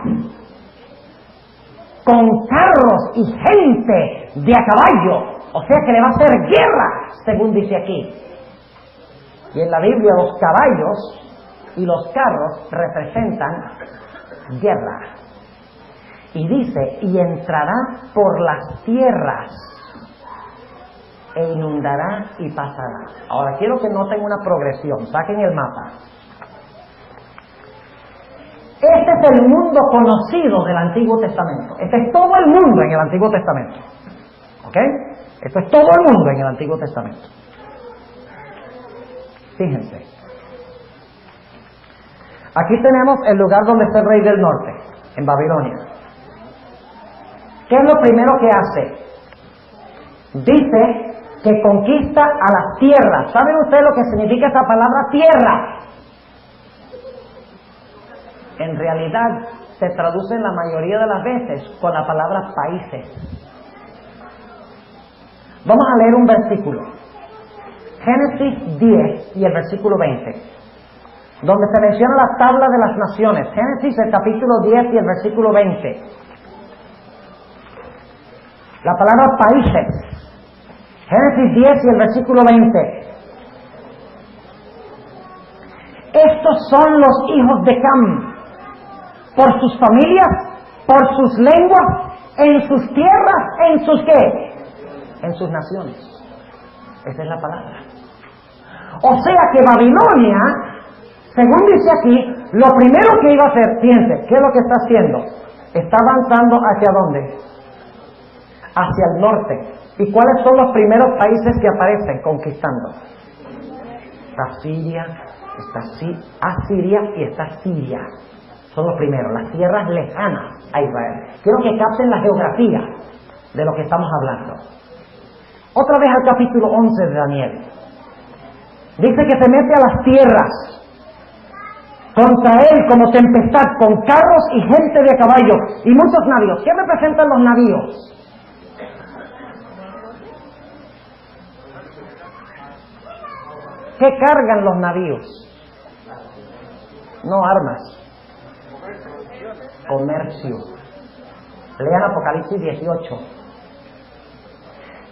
con carros y gente de a caballo. O sea que le va a hacer guerra, según dice aquí. Y en la Biblia los caballos y los carros representan guerra. Y dice, y entrará por las tierras e inundará y pasará. Ahora quiero que noten una progresión, saquen el mapa. Este es el mundo conocido del Antiguo Testamento. Este es todo el mundo en el Antiguo Testamento. ¿Ok? Esto es todo el mundo en el Antiguo Testamento. Fíjense. Aquí tenemos el lugar donde está el rey del norte, en Babilonia. ¿Qué es lo primero que hace? Dice que conquista a las tierras. ¿Saben ustedes lo que significa esa palabra tierra? En realidad se traduce la mayoría de las veces con la palabra países. Vamos a leer un versículo. Génesis 10 y el versículo 20, donde se menciona la tabla de las naciones. Génesis el capítulo 10 y el versículo 20. La palabra países. Génesis 10 y el versículo 20. Estos son los hijos de Cam, por sus familias, por sus lenguas, en sus tierras, en sus ¿qué? En sus naciones. Esa es la palabra. O sea que Babilonia, según dice aquí, lo primero que iba a hacer, fíjense, ¿qué es lo que está haciendo? Está avanzando ¿hacia dónde? Hacia el norte. ¿Y cuáles son los primeros países que aparecen conquistando? Está Siria, está Asiria y está Siria. Son los primeros, las tierras lejanas a Israel. Quiero que capten la geografía de lo que estamos hablando. Otra vez al capítulo 11 de Daniel. Dice que se mete a las tierras contra él como tempestad, con carros y gente de caballo y muchos navíos. ¿Qué representan los navíos? ¿Qué cargan los navíos? No armas. Comercio. Lean Apocalipsis 18.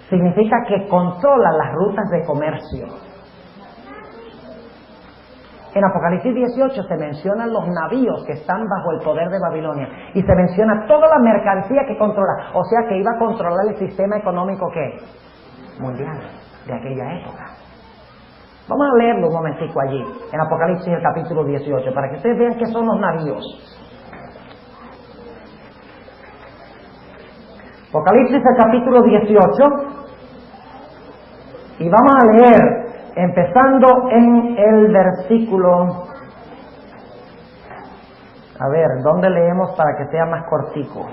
Significa que controla las rutas de comercio. En Apocalipsis 18 se mencionan los navíos que están bajo el poder de Babilonia y se menciona toda la mercancía que controla. O sea que iba a controlar el sistema económico ¿qué? Mundial de aquella época. Vamos a leerlo un momentico allí, en Apocalipsis el capítulo 18, para que ustedes vean qué son los navíos. Apocalipsis el capítulo 18 Y vamos a leer, empezando en el versículo... A ver, ¿dónde leemos para que sea más cortico?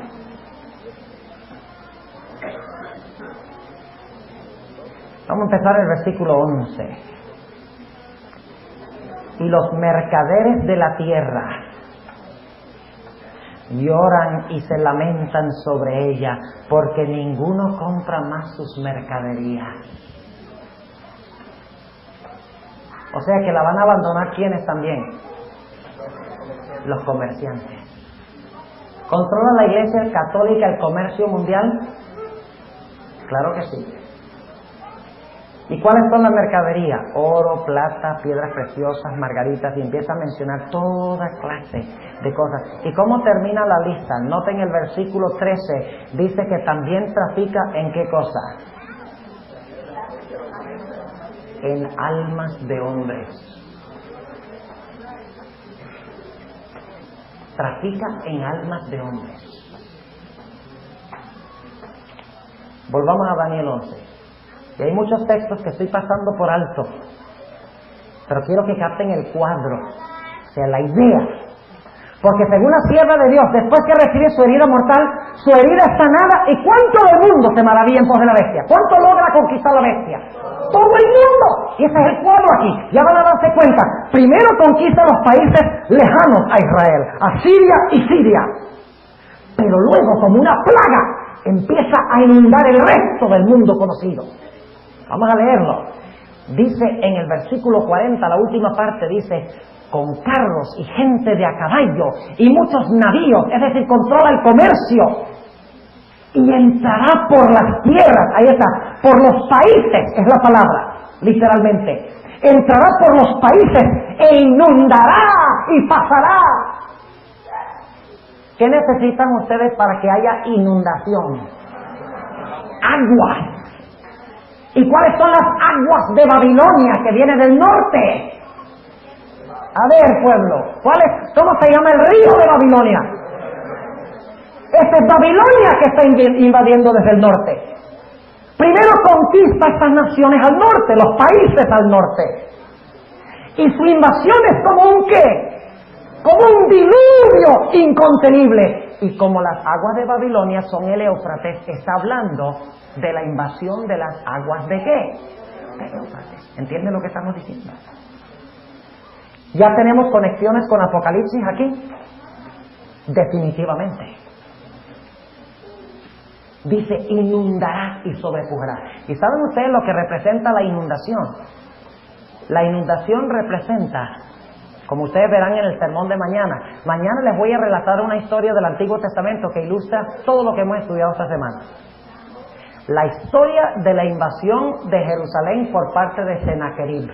Vamos a empezar el versículo 11. Y los mercaderes de la tierra lloran y se lamentan sobre ella, porque ninguno compra más sus mercaderías. O sea que la van a abandonar ¿quiénes también? Los comerciantes. ¿Controla la Iglesia Católica el comercio mundial? Claro que sí. ¿Y cuáles son las mercaderías? Oro, plata, piedras preciosas, margaritas, y empieza a mencionar toda clase de cosas. ¿Y cómo termina la lista? Noten el versículo 13, dice que también trafica ¿en qué cosa? En almas de hombres. Trafica en almas de hombres. Volvamos a Daniel 11. Y hay muchos textos que estoy pasando por alto, pero quiero que capten el cuadro, o sea, la idea. Porque según la sierva de Dios, después que recibe su herida mortal, su herida es sanada. ¿Y cuánto del mundo se maravilla en pos de la bestia? ¿Cuánto logra conquistar la bestia? Todo el mundo. Y ese es el cuadro aquí. Ya van a darse cuenta. Primero conquista los países lejanos a Israel, a Siria y Siria. Pero luego, como una plaga, empieza a inundar el resto del mundo conocido. Vamos a leerlo. Dice en el versículo 40, la última parte, dice: con carros y gente de a caballo y muchos navíos, es decir, controla el comercio, y entrará por las tierras, ahí está, por los países, es la palabra, literalmente, entrará por los países e inundará y pasará. ¿Qué necesitan ustedes para que haya inundación? Agua. ¿Y cuáles son las aguas de Babilonia que viene del norte? A ver, pueblo, ¿cómo se llama el río de Babilonia? Esta es Babilonia que está invadiendo desde el norte. Primero conquista estas naciones al norte, los países al norte. Y su invasión es como un ¿qué? Como un diluvio incontenible. Y como las aguas de Babilonia son el Éufrates, está hablando de la invasión de las aguas de ¿qué? De Éufrates. ¿Entienden lo que estamos diciendo? ¿Ya tenemos conexiones con Apocalipsis aquí? Definitivamente. Dice, inundará y sobrepujará. ¿Y saben ustedes lo que representa la inundación? La inundación representa, como ustedes verán en el sermón de mañana, mañana les voy a relatar una historia del Antiguo Testamento que ilustra todo lo que hemos estudiado esta semana. La historia de la invasión de Jerusalén por parte de Sennacherib.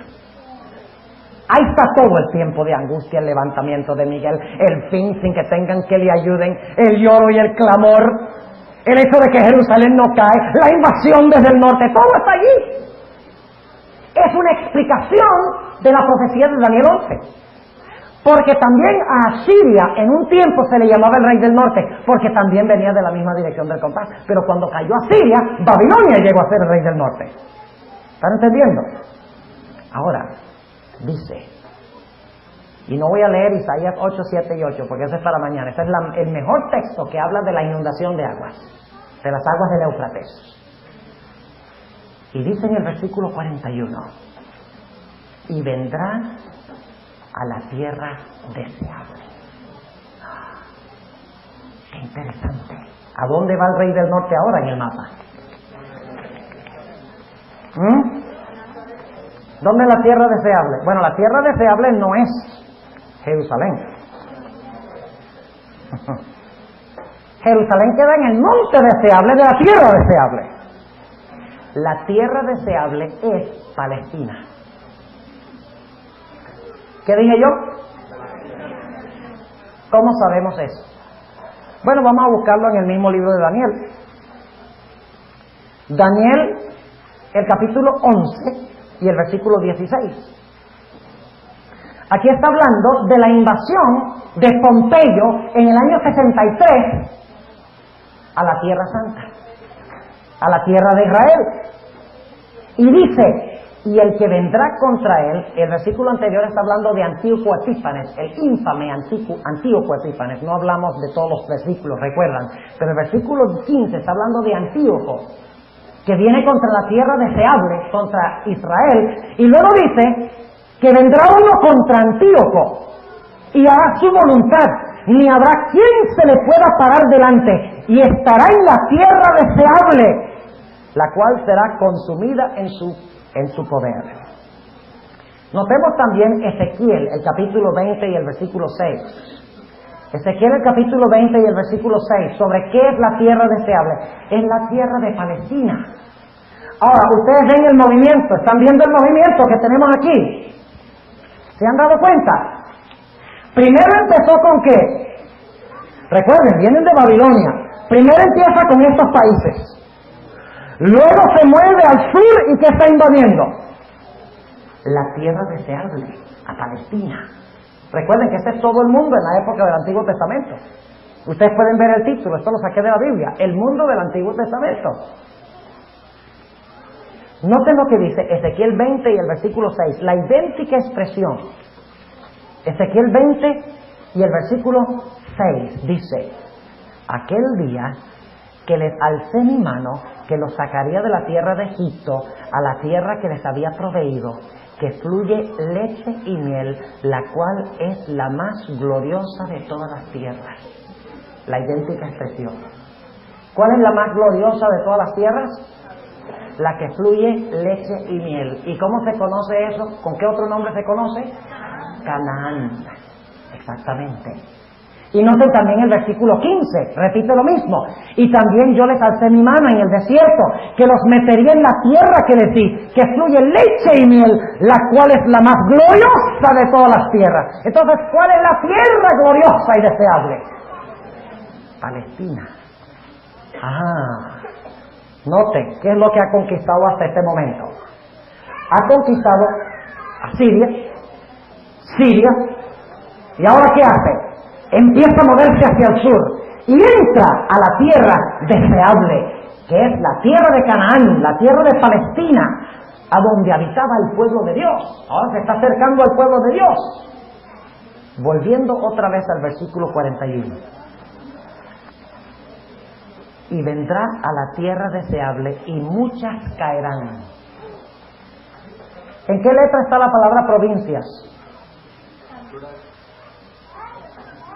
Ahí está todo el tiempo de angustia, el levantamiento de Miguel, el fin sin que tengan que le ayuden, el lloro y el clamor, el hecho de que Jerusalén no cae, la invasión desde el norte, todo está allí. Es una explicación de la profecía de Daniel 11. Porque también a Asiria en un tiempo se le llamaba el rey del norte, porque también venía de la misma dirección del compás. Pero cuando cayó Asiria, Babilonia llegó a ser el rey del norte. ¿Están entendiendo? Ahora, dice, y no voy a leer Isaías 8, 7 y 8, porque eso es para mañana. Ese es el mejor texto que habla de la inundación de aguas, de las aguas del Éufrates. Y dice en el versículo 41, y vendrá a la tierra deseable. ¡Qué interesante! ¿A dónde va el rey del norte ahora en el mapa? ¿Dónde es la tierra deseable? Bueno, la tierra deseable no es Jerusalén. Jerusalén queda en el monte deseable de la tierra deseable. La tierra deseable es Palestina. ¿Qué dije yo? ¿Cómo sabemos eso? Bueno, vamos a buscarlo en el mismo libro de Daniel. Daniel, el capítulo 11 y el versículo 16. Aquí está hablando de la invasión de Pompeyo en el año 63 a la Tierra Santa, a la tierra de Israel. Y dice, y el que vendrá contra él, el versículo anterior está hablando de Antíoco Epífanes, el infame Antíoco Epífanes, no hablamos de todos los versículos, recuerdan, pero el versículo 15 está hablando de Antíoco, que viene contra la tierra deseable, contra Israel, y luego dice que vendrá uno contra Antíoco, y hará su voluntad, ni habrá quien se le pueda parar delante, y estará en la tierra deseable, la cual será consumida en su poder. Notemos también Ezequiel, el capítulo 20 y el versículo 6. Ezequiel, el capítulo 20 y el versículo 6, sobre qué es la tierra deseable. Es la tierra de Palestina. Ahora, ustedes ven el movimiento, están viendo el movimiento que tenemos aquí. ¿Se han dado cuenta? Primero empezó con qué? Recuerden, vienen de Babilonia. Primero empieza con estos países. Luego se mueve al sur y ¿qué está invadiendo? La tierra deseable, a Palestina. Recuerden que este es todo el mundo en la época del Antiguo Testamento. Ustedes pueden ver el título, esto lo saqué de la Biblia, el mundo del Antiguo Testamento. Noten lo que dice Ezequiel 20 y el versículo 6, la idéntica expresión. Ezequiel 20 y el versículo 6 dice, aquel día que les alcé mi mano, que los sacaría de la tierra de Egipto a la tierra que les había proveído, que fluye leche y miel, la cual es la más gloriosa de todas las tierras. La idéntica expresión. ¿Cuál es la más gloriosa de todas las tierras? La que fluye leche y miel. ¿Y cómo se conoce eso? ¿Con qué otro nombre se conoce? Canaán. Exactamente. Y noten también el versículo 15, repite lo mismo. Y también yo les alcé mi mano en el desierto, que los metería en la tierra que les di, que fluye leche y miel, la cual es la más gloriosa de todas las tierras. Entonces, ¿cuál es la tierra gloriosa y deseable? Palestina. Noten, ¿qué es lo que ha conquistado hasta este momento? Ha conquistado a Siria, y ahora ¿qué hace? Empieza a moverse hacia el sur y entra a la tierra deseable, que es la tierra de Canaán, la tierra de Palestina, a donde habitaba el pueblo de Dios. Ahora se está acercando al pueblo de Dios. Volviendo otra vez al versículo 41. Y vendrá a la tierra deseable y muchas caerán. ¿En qué letra está la palabra provincias?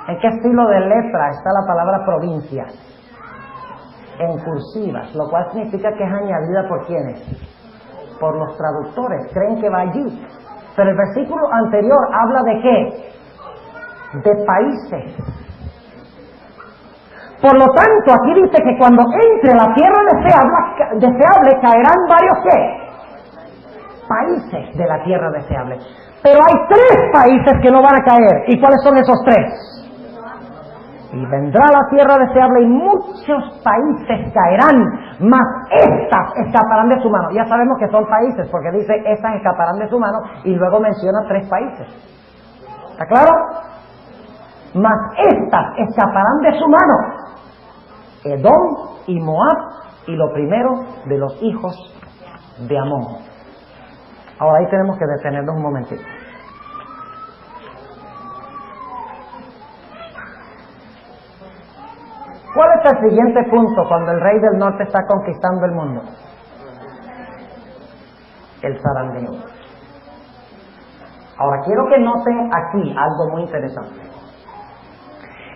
¿En qué estilo de letra está la palabra provincias? En cursivas, lo cual significa que es añadida por ¿quiénes? Por los traductores, creen que va allí. Pero el versículo anterior habla de ¿qué? De países. Por lo tanto, aquí dice que cuando entre la tierra deseable caerán varios ¿qué? Países de la tierra deseable. Pero hay 3 países que no van a caer. ¿Y cuáles son esos 3? Y vendrá la tierra deseable y muchos países caerán, mas estas escaparán de su mano. Ya sabemos que son países, porque dice estas escaparán de su mano y luego menciona 3 países. ¿Está claro? Mas estas escaparán de su mano. Edom y Moab y lo primero de los hijos de Amón. Ahora ahí tenemos que detenernos un momentito. ¿Cuál es el siguiente punto cuando el rey del norte está conquistando el mundo? El zarandeo. Ahora quiero que noten aquí algo muy interesante.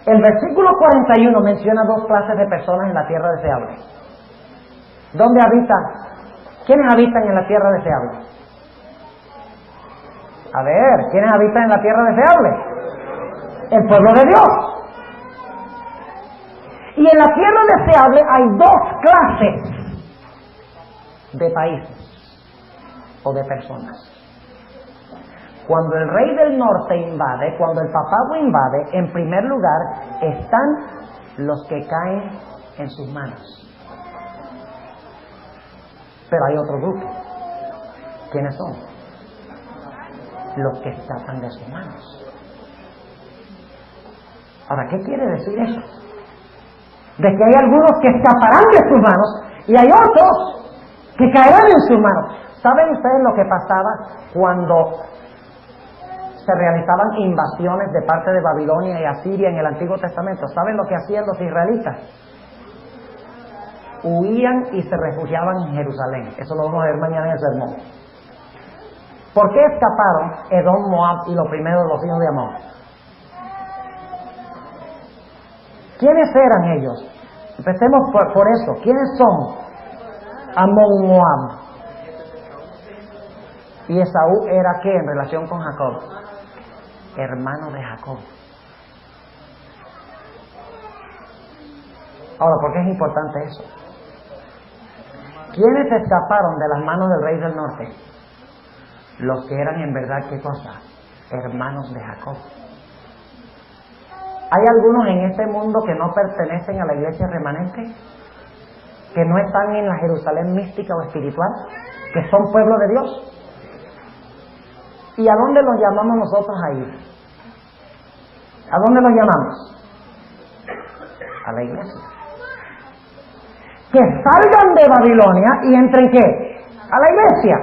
El versículo 41 menciona 2 clases de personas en la tierra deseable. ¿Dónde habitan? ¿Quiénes habitan en la tierra deseable? A ver, ¿quiénes habitan en la tierra deseable? El pueblo de Dios. Y en la tierra deseable hay 2 clases de países o de personas. Cuando el rey del norte invade, cuando el papago invade, en primer lugar están los que caen en sus manos. Pero hay otro grupo. ¿Quiénes son? Los que escapan de sus manos. Ahora, ¿qué quiere decir eso? De que hay algunos que escaparán de sus manos y hay otros que caerán en sus manos. ¿Saben ustedes lo que pasaba cuando se realizaban invasiones de parte de Babilonia y Asiria en el Antiguo Testamento? ¿Saben lo que hacían los israelitas? Huían y se refugiaban en Jerusalén. Eso lo vamos a ver mañana en el sermón. ¿Por qué escaparon Edom, Moab y los primeros de los hijos de Amón? ¿Quiénes eran ellos? Empecemos por eso. ¿Quiénes son Amón, Moab? ¿Y Esaú era qué en relación con Jacob? Hermano de Jacob. Ahora, ¿por qué es importante eso? ¿Quiénes escaparon de las manos del rey del norte? Los que eran en verdad, ¿qué cosa? Hermanos de Jacob. ¿Hay algunos en este mundo que no pertenecen a la iglesia remanente? ¿Que no están en la Jerusalén mística o espiritual? ¿Que son pueblo de Dios? ¿Y a dónde los llamamos nosotros a ir? ¿A dónde los llamamos? A la iglesia. Que salgan de Babilonia y entren ¿qué? A la iglesia.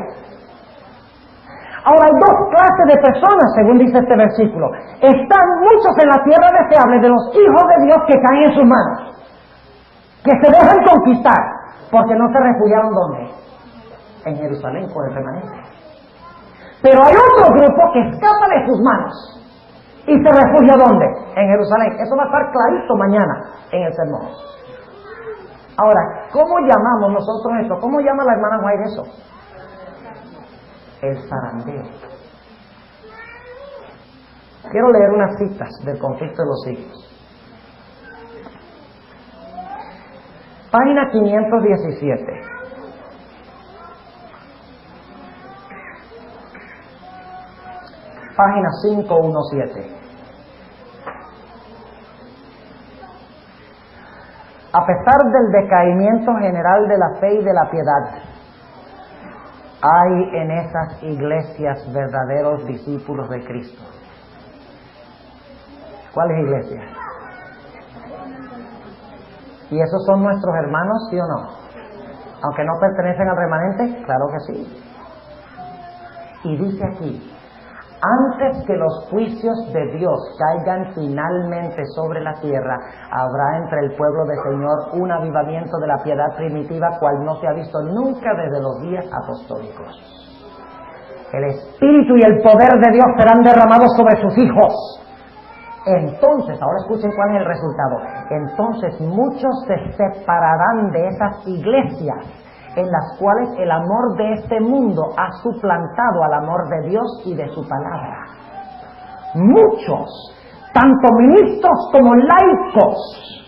Ahora hay dos clases de personas, según dice este versículo. Están muchos en la tierra deseable de los hijos de Dios que caen en sus manos, que se dejan conquistar, porque no se refugiaron ¿dónde? En Jerusalén con el remanente. Pero hay otro grupo que escapa de sus manos y se refugia ¿dónde? En Jerusalén. Eso va a estar clarito mañana en el sermón. Ahora, ¿cómo llamamos nosotros esto? ¿Cómo llama la hermana White eso? El zarandeo. Quiero leer unas citas del Conflicto de los Siglos. Página 517. Página 517. A pesar del decaimiento general de la fe y de la piedad, hay en esas iglesias verdaderos discípulos de Cristo. ¿Cuáles iglesias? ¿Y esos son nuestros hermanos, sí o no? Aunque no pertenecen al remanente, claro que sí. Y dice aquí, antes que los juicios de Dios caigan finalmente sobre la tierra, habrá entre el pueblo del Señor un avivamiento de la piedad primitiva, cual no se ha visto nunca desde los días apostólicos. El Espíritu y el poder de Dios serán derramados sobre sus hijos. Entonces, ahora escuchen cuál es el resultado. Entonces muchos se separarán de esas iglesias en las cuales el amor de este mundo ha suplantado al amor de Dios y de su palabra. Muchos, tanto ministros como laicos,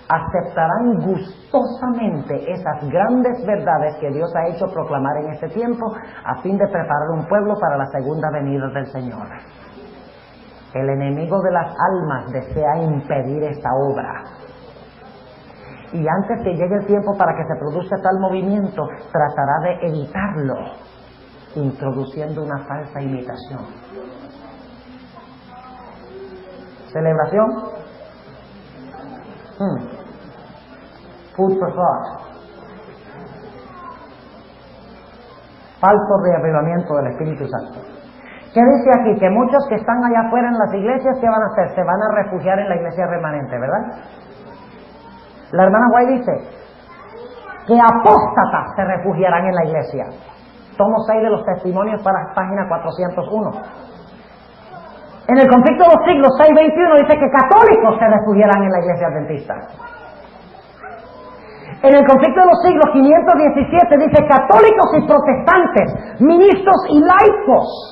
aceptarán gustosamente esas grandes verdades que Dios ha hecho proclamar en este tiempo a fin de preparar un pueblo para la segunda venida del Señor. El enemigo de las almas desea impedir esta obra. Y antes que llegue el tiempo para que se produzca tal movimiento, tratará de evitarlo, introduciendo una falsa imitación. ¿Celebración? Food for thought. Falso reavivamiento del Espíritu Santo. ¿Qué dice aquí? Que muchos que están allá afuera en las iglesias, ¿qué van a hacer? Se van a refugiar en la iglesia remanente, ¿verdad? La hermana White dice que apóstatas se refugiarán en la iglesia. Tomo 6 de los testimonios para página 401. En el Conflicto de los Siglos 6:21 dice que católicos se refugiarán en la iglesia adventista. En el Conflicto de los Siglos 517 dice católicos y protestantes, ministros y laicos.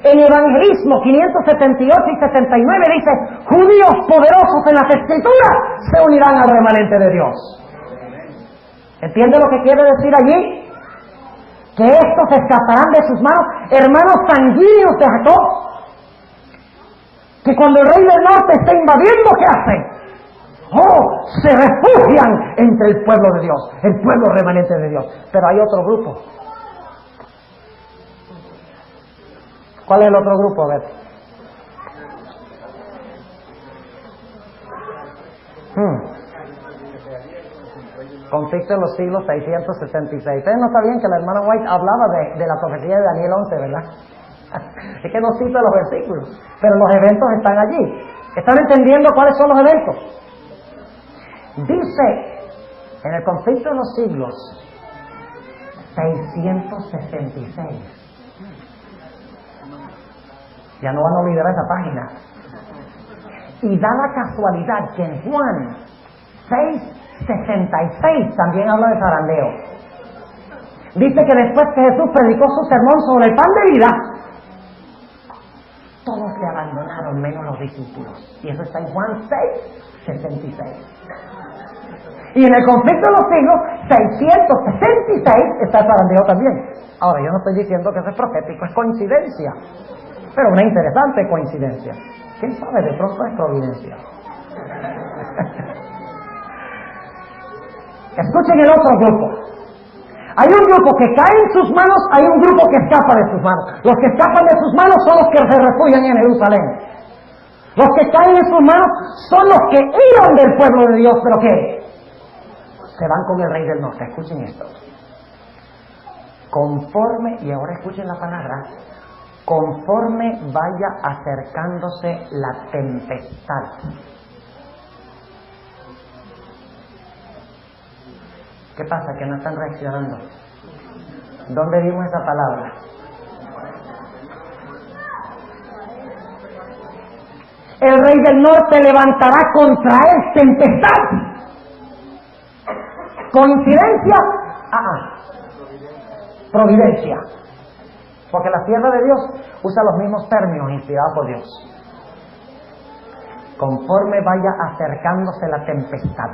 En Evangelismo 578 y 79 dice, judíos poderosos en las Escrituras se unirán al remanente de Dios. ¿Entiende lo que quiere decir allí? Que estos escaparán de sus manos, hermanos sanguíneos de Jacob. Que cuando el rey del norte está invadiendo, ¿qué hacen? ¡Oh! Se refugian entre el pueblo de Dios, el pueblo remanente de Dios. Pero hay otro grupo. ¿Cuál es el otro grupo? A ver. conflicto de los siglos 666. Ustedes no sabían que la hermana White hablaba de la profecía de Daniel 11, ¿verdad? Es que no cita los versículos, pero los eventos están allí. ¿Están entendiendo cuáles son los eventos? Dice, en el conflicto de los siglos 666. Ya no van a olvidar esa página. Y da la casualidad que en Juan 6:66 también habla de zarandeo. Dice que después que Jesús predicó su sermón sobre el pan de vida, todos le abandonaron menos los discípulos. Y eso está en Juan 6:66. Y en el conflicto de los siglos 666 está el zarandeo también. Ahora, yo no estoy diciendo que eso es profético, es coincidencia. Pero una interesante coincidencia. ¿Quién sabe? De pronto es providencia. Escuchen el otro grupo. Hay un grupo que cae en sus manos, hay un grupo que escapa de sus manos. Los que escapan de sus manos son los que se refugian en Jerusalén. Los que caen en sus manos son los que huyen del pueblo de Dios, pero que se van con el rey del norte. Escuchen esto. Conforme, y ahora escuchen la palabra, conforme vaya acercándose la tempestad. ¿Qué pasa? Que no están reaccionando. ¿Dónde vimos esa palabra? El rey del norte levantará contra él tempestad. ¿Coincidencia? Providencia. Porque la sierva de Dios usa los mismos términos inspirados por Dios. Conforme vaya acercándose la tempestad.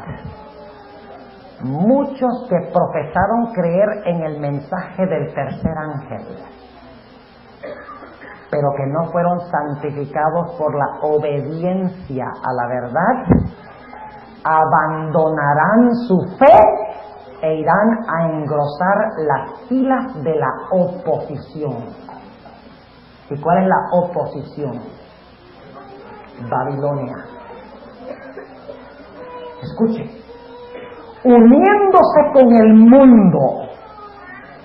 Muchos que profesaron creer en el mensaje del tercer ángel, pero que no fueron santificados por la obediencia a la verdad, abandonarán su fe e irán a engrosar las filas de la oposición. ¿Y cuál es la oposición? Babilonia. Escuchen. Uniéndose con el mundo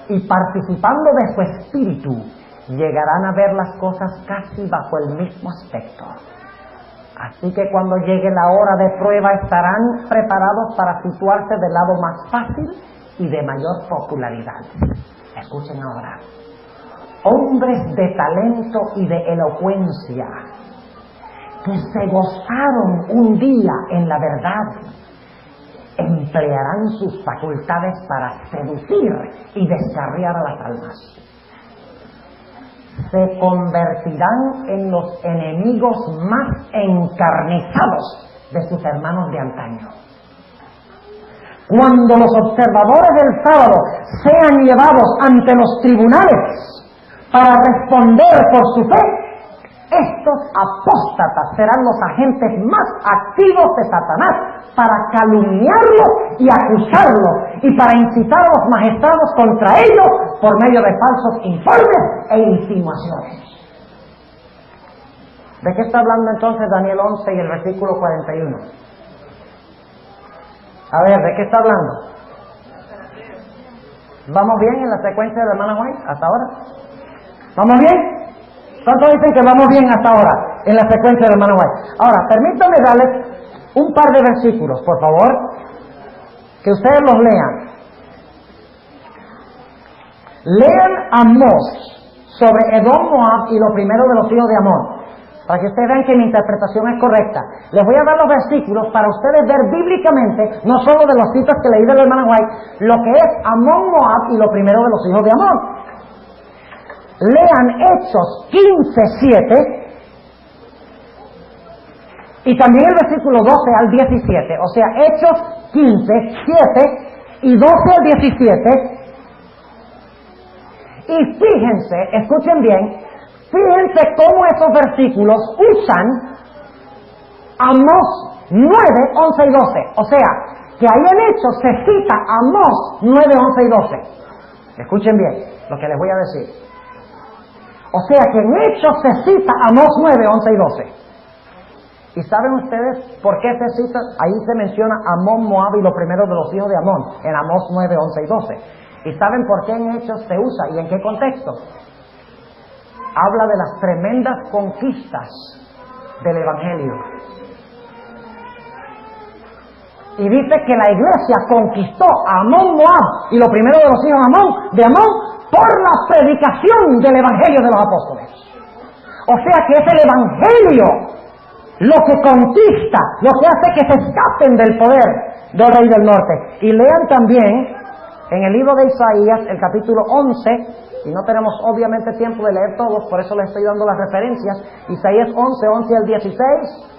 y participando de su espíritu, llegarán a ver las cosas casi bajo el mismo aspecto. Así que cuando llegue la hora de prueba estarán preparados para situarse del lado más fácil y de mayor popularidad. Escuchen ahora. Hombres de talento y de elocuencia que se gozaron un día en la verdad, emplearán sus facultades para seducir y descarriar a las almas. Se convertirán en los enemigos más encarnizados de sus hermanos de antaño. Cuando los observadores del sábado sean llevados ante los tribunales para responder por su fe, estos apóstatas serán los agentes más activos de Satanás para calumniarlo y acusarlo y para incitar a los magistrados contra ellos por medio de falsos informes e insinuaciones. ¿De qué está hablando entonces Daniel 11 y el versículo 41? A ver, ¿de qué está hablando? ¿Vamos bien en la secuencia de la hermana White hasta ahora? ¿Vamos bien? ¿Cuántos dicen que vamos bien hasta ahora en la secuencia de la hermana White? Ahora, permítanme darles un par de versículos, por favor, que ustedes los lean. Lean Amós sobre Edom, Moab y lo primero de los hijos de Amón, para que ustedes vean que mi interpretación es correcta. Les voy a dar los versículos para ustedes ver bíblicamente, no solo de los citas que leí de la hermana White, lo que es Amón, Moab y lo primero de los hijos de Amón. Lean Hechos 15:7 y también el versículo 12 al 17, o sea, Hechos 15:7 y 12 al 17. Y fíjense, escuchen bien, fíjense cómo esos versículos usan Amós 9, 11 y 12. O sea, que ahí en Hechos se cita Amós 9, 11 y 12. Escuchen bien lo que les voy a decir. O sea que en Hechos se cita Amós 9, 11 y 12. ¿Y saben ustedes por qué se cita? Ahí se menciona Amón, Moab y los primeros de los hijos de Amón, en Amós 9, 11 y 12. ¿Y saben por qué en Hechos se usa y en qué contexto? Habla de las tremendas conquistas del Evangelio. Y dice que la iglesia conquistó a Amón, Moab y los primeros de los hijos de Amón por la predicación del Evangelio de los apóstoles. O sea que es el Evangelio lo que conquista, lo que hace que se escapen del poder del rey del norte. Y lean también en el libro de Isaías, el capítulo 11, y no tenemos obviamente tiempo de leer todos, por eso les estoy dando las referencias, Isaías 11, 11 al 16,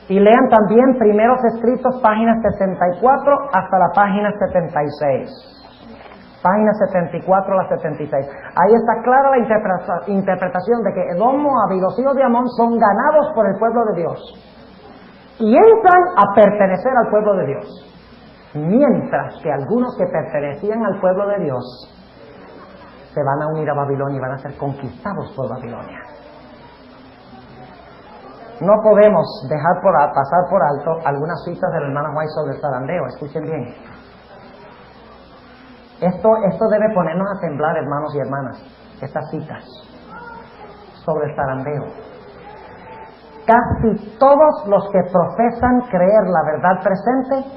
y lean también Primeros Escritos, páginas 74 hasta la página 76. Página 74 a la 76. Ahí está clara la interpretación de que Edom, Moab y los hijos de Amón son ganados por el pueblo de Dios y entran a pertenecer al pueblo de Dios, mientras que algunos que pertenecían al pueblo de Dios se van a unir a Babilonia y van a ser conquistados por Babilonia. No podemos dejar pasar por alto algunas citas de la hermana White sobre el zarandeo. Escuchen bien. Esto debe ponernos a temblar, hermanos y hermanas, estas citas sobre el zarandeo. Casi todos los que profesan creer la verdad presente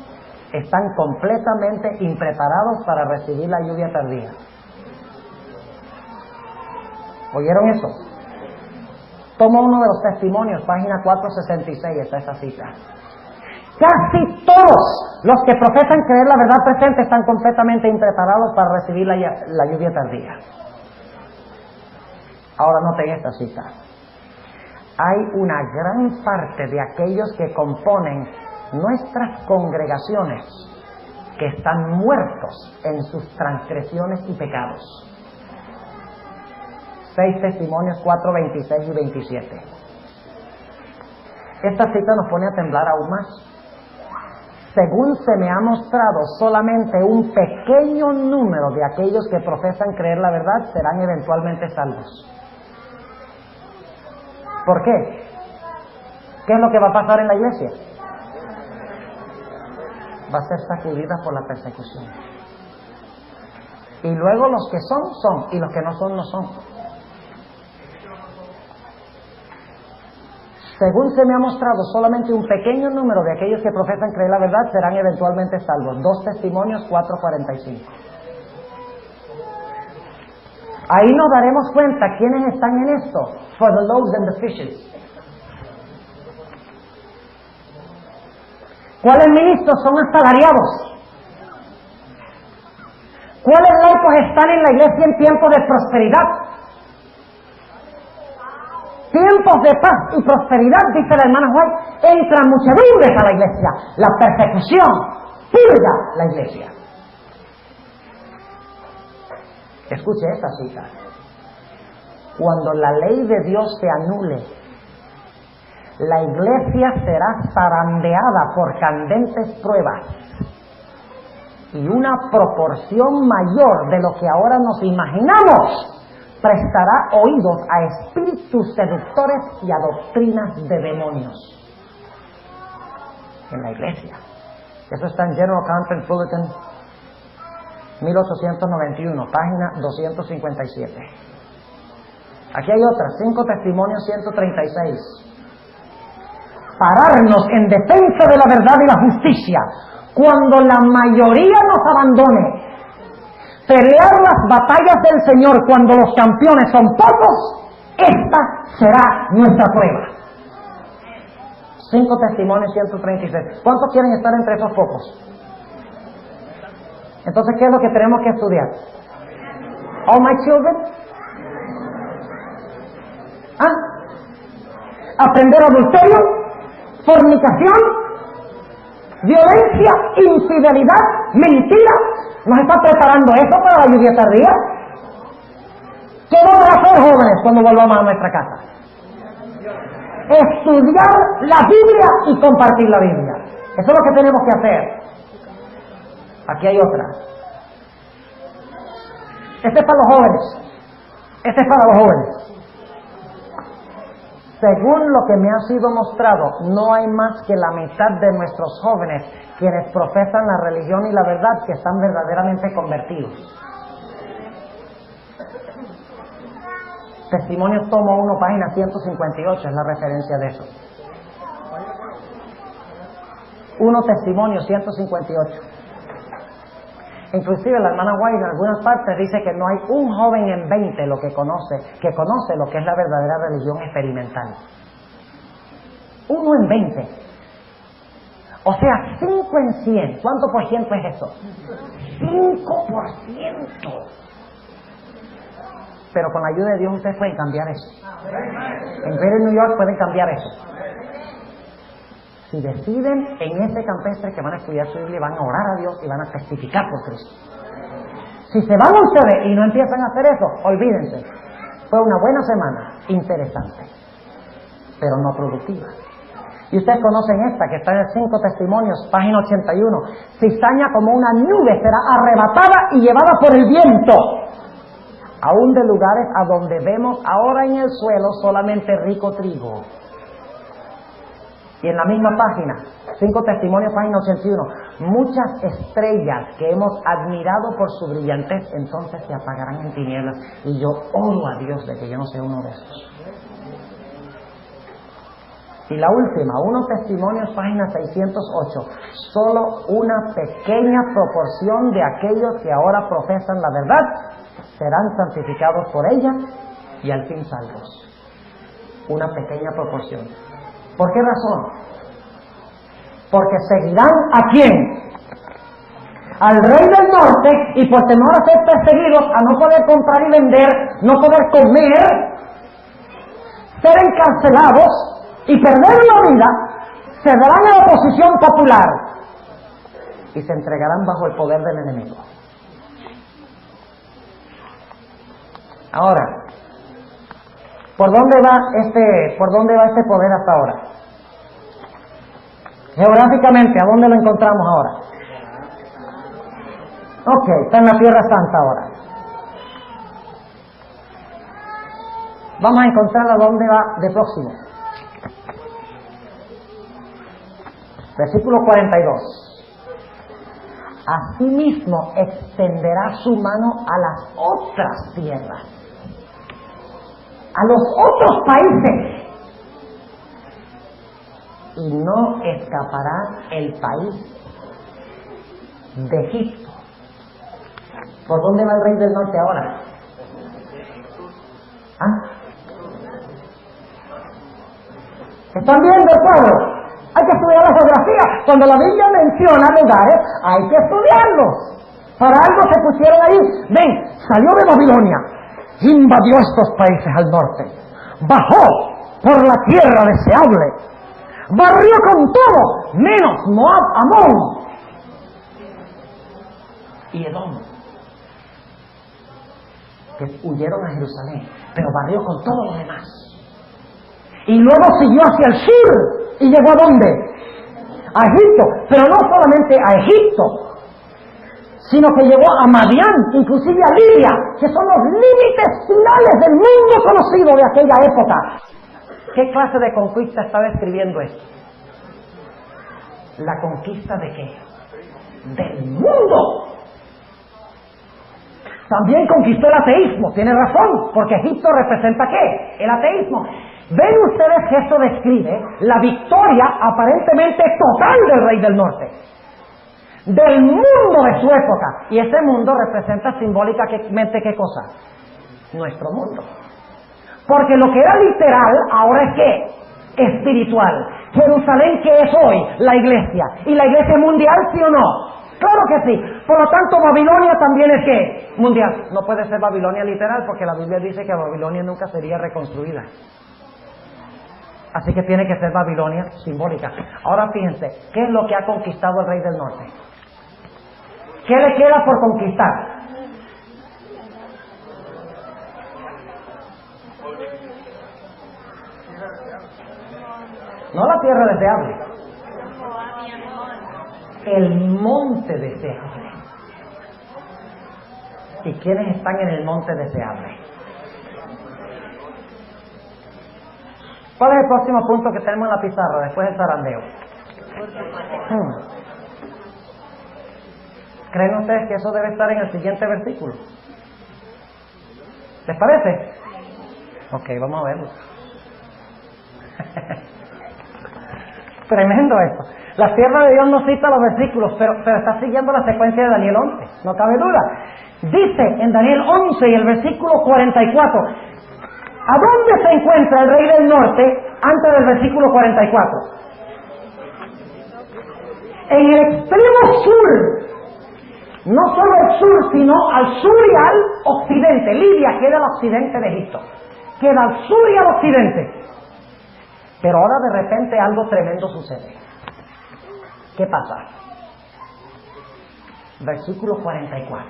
están completamente impreparados para recibir la lluvia tardía. ¿Oyeron eso? Toma uno de los testimonios, página 466, está esa cita. Casi todos los que profesan creer la verdad presente están completamente impreparados para recibir la lluvia tardía. Ahora noten esta cita. Hay una gran parte de aquellos que componen nuestras congregaciones que están muertos en sus transgresiones y pecados. 6 Testimonios 4, 26 y 27. Esta cita nos pone a temblar aún más. Según se me ha mostrado, solamente un pequeño número de aquellos que profesan creer la verdad serán eventualmente salvos. ¿Por qué? ¿Qué es lo que va a pasar en la iglesia? Va a ser sacudida por la persecución. Y luego los que son, y los que no son, no son. Según se me ha mostrado, solamente un pequeño número de aquellos que profesan creer la verdad serán eventualmente salvos. 2 Testimonios 4:45. Ahí nos daremos cuenta quiénes están en esto. For the loaves and the fishes. ¿Cuáles ministros son asalariados? ¿Cuáles laicos están en la iglesia en tiempos de prosperidad? Tiempos de paz y prosperidad, dice la hermana White, entran muchedumbres a la iglesia. La persecución purga la iglesia. Escuche esta cita. Cuando la ley de Dios se anule, la iglesia será zarandeada por candentes pruebas y una proporción mayor de lo que ahora nos imaginamos prestará oídos a espíritus seductores y a doctrinas de demonios en la iglesia. Eso está en General Conference Bulletin 1891, página 257. Aquí hay otra, 5 Testimonios 136. Pararnos en defensa de la verdad y la justicia cuando la mayoría nos abandone. Pelear las batallas del Señor cuando los campeones son pocos, esta será nuestra prueba. 5 Testimonios 136. ¿Cuántos quieren estar entre esos pocos? Entonces, ¿qué es lo que tenemos que estudiar? All my children. Aprender adulterio, fornicación, violencia, infidelidad, mentira. ¿Nos está preparando eso para la lluvia tardía? ¿Qué vamos a hacer, jóvenes, cuando volvamos a nuestra casa? Estudiar la Biblia y compartir la Biblia. Eso es lo que tenemos que hacer. Aquí hay otra. Este es para los jóvenes. Este es para los jóvenes. Según lo que me ha sido mostrado, no hay más que la mitad de nuestros jóvenes quienes profesan la religión y la verdad que están verdaderamente convertidos. Testimonios tomo 1, página 158, es la referencia de eso. 1 Testimonios 158. Inclusive la hermana White en algunas partes dice que no hay un joven en 20 que conoce lo que es la verdadera religión experimental. 1 en 20. O sea, 5 en 100. ¿Cuánto por ciento es eso? 5%. Pero con la ayuda de Dios ustedes pueden cambiar eso. En Greater New York pueden cambiar eso. Si deciden en ese campestre que van a estudiar su Biblia, van a orar a Dios y van a testificar por Cristo. Si se van ustedes y no empiezan a hacer eso, olvídense. Fue una buena semana, interesante, pero no productiva. Y ustedes conocen esta, que está en el 5 Testimonios, página 81. Cizaña como una nube será arrebatada y llevada por el viento, aún de lugares a donde vemos ahora en el suelo solamente rico trigo. Y en la misma página, 5 Testimonios, página 81, muchas estrellas que hemos admirado por su brillantez, entonces se apagarán en tinieblas. Y yo oro a Dios de que yo no sea uno de estos. Y la última, 1 Testimonios, página 608, solo una pequeña proporción de aquellos que ahora profesan la verdad serán santificados por ella y al fin salvos. Una pequeña proporción. ¿Por qué razón? Porque seguirán ¿a quién? Al rey del norte, y por temor a ser perseguidos, a no poder comprar y vender, no poder comer, ser encarcelados y perder la vida, se darán a la oposición popular y se entregarán bajo el poder del enemigo. Ahora, ¿por dónde va este poder hasta ahora? Geográficamente, ¿a dónde lo encontramos ahora? Ok, está en la Tierra Santa ahora. Vamos a encontrar a dónde va de próximo. Versículo 42. Asimismo extenderá su mano a las otras tierras, a los otros países, y no escapará el país de Egipto. ¿Por dónde va el rey del norte ahora? ¿Ah? ¿Están viendo el cuadro? Hay que estudiar la geografía. Cuando la Biblia menciona lugares, hay que estudiarlos. Para algo se pusieron ahí. Ven, salió de Babilonia, invadió estos países al norte, bajó por la tierra deseable, barrió con todo, menos Moab, Amón y Edom, que huyeron a Jerusalén, pero barrió con todo lo demás. Y luego siguió hacia el sur y llegó ¿a dónde? A Egipto, pero no solamente a Egipto, sino que llegó a Madián, inclusive a Libia, que son los límites finales del mundo conocido de aquella época. ¿Qué clase de conquista está describiendo esto? ¿La conquista de qué? Del mundo. También conquistó el ateísmo, tiene razón, porque Egipto representa ¿qué? El ateísmo. ¿Ven ustedes que esto describe la victoria aparentemente total del rey del norte? Del mundo de su época. Y ese mundo representa simbólicamente ¿qué cosa? Nuestro mundo. Porque lo que era literal ahora es ¿qué? Espiritual. Jerusalén, ¿qué es hoy? La iglesia. ¿Y la iglesia mundial, sí o no? Claro que sí. Por lo tanto, Babilonia también es ¿qué? Mundial. No puede ser Babilonia literal, porque la Biblia dice que Babilonia nunca sería reconstruida. Así que tiene que ser Babilonia simbólica. Ahora fíjense, ¿qué es lo que ha conquistado el rey del norte? ¿Qué le queda por conquistar? No la tierra deseable, el monte deseable. ¿Y quiénes están en el monte deseable? ¿Cuál es el próximo punto que tenemos en la pizarra después del zarandeo? ¿Creen ustedes que eso debe estar en el siguiente versículo? ¿Les parece? Ok, vamos a verlo. Tremendo esto. La sierva de Dios no cita los versículos, pero está siguiendo la secuencia de Daniel 11, no cabe duda. Dice en Daniel 11 y el versículo 44, ¿a dónde se encuentra el rey del norte antes del versículo 44? En el extremo sur. No solo al sur, sino al sur y al occidente. Libia queda al occidente de Egipto. Queda al sur y al occidente. Pero ahora de repente algo tremendo sucede. ¿Qué pasa? Versículo 44.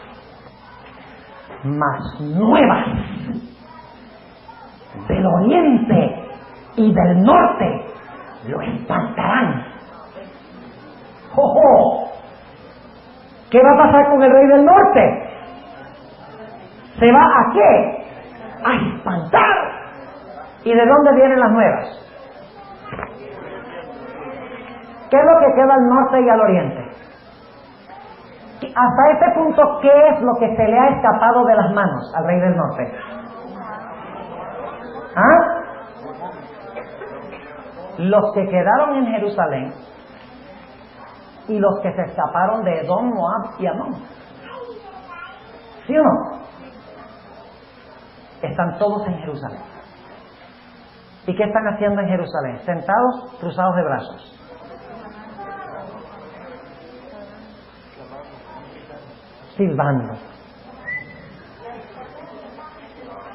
Mas nuevas del oriente y del norte lo espantarán. ¡Jojo! ¿Qué va a pasar con el rey del norte? ¿Se va a qué? A espantar. ¿Y de dónde vienen las nuevas? ¿Qué es lo que queda al norte y al oriente? Hasta este punto, ¿qué es lo que se le ha escapado de las manos al rey del norte? ¿Ah? Los que quedaron en Jerusalén y los que se escaparon de Edom, Moab y Amón. ¿Sí o no? Están todos en Jerusalén. ¿Y qué están haciendo en Jerusalén? Sentados, cruzados de brazos. Silbando.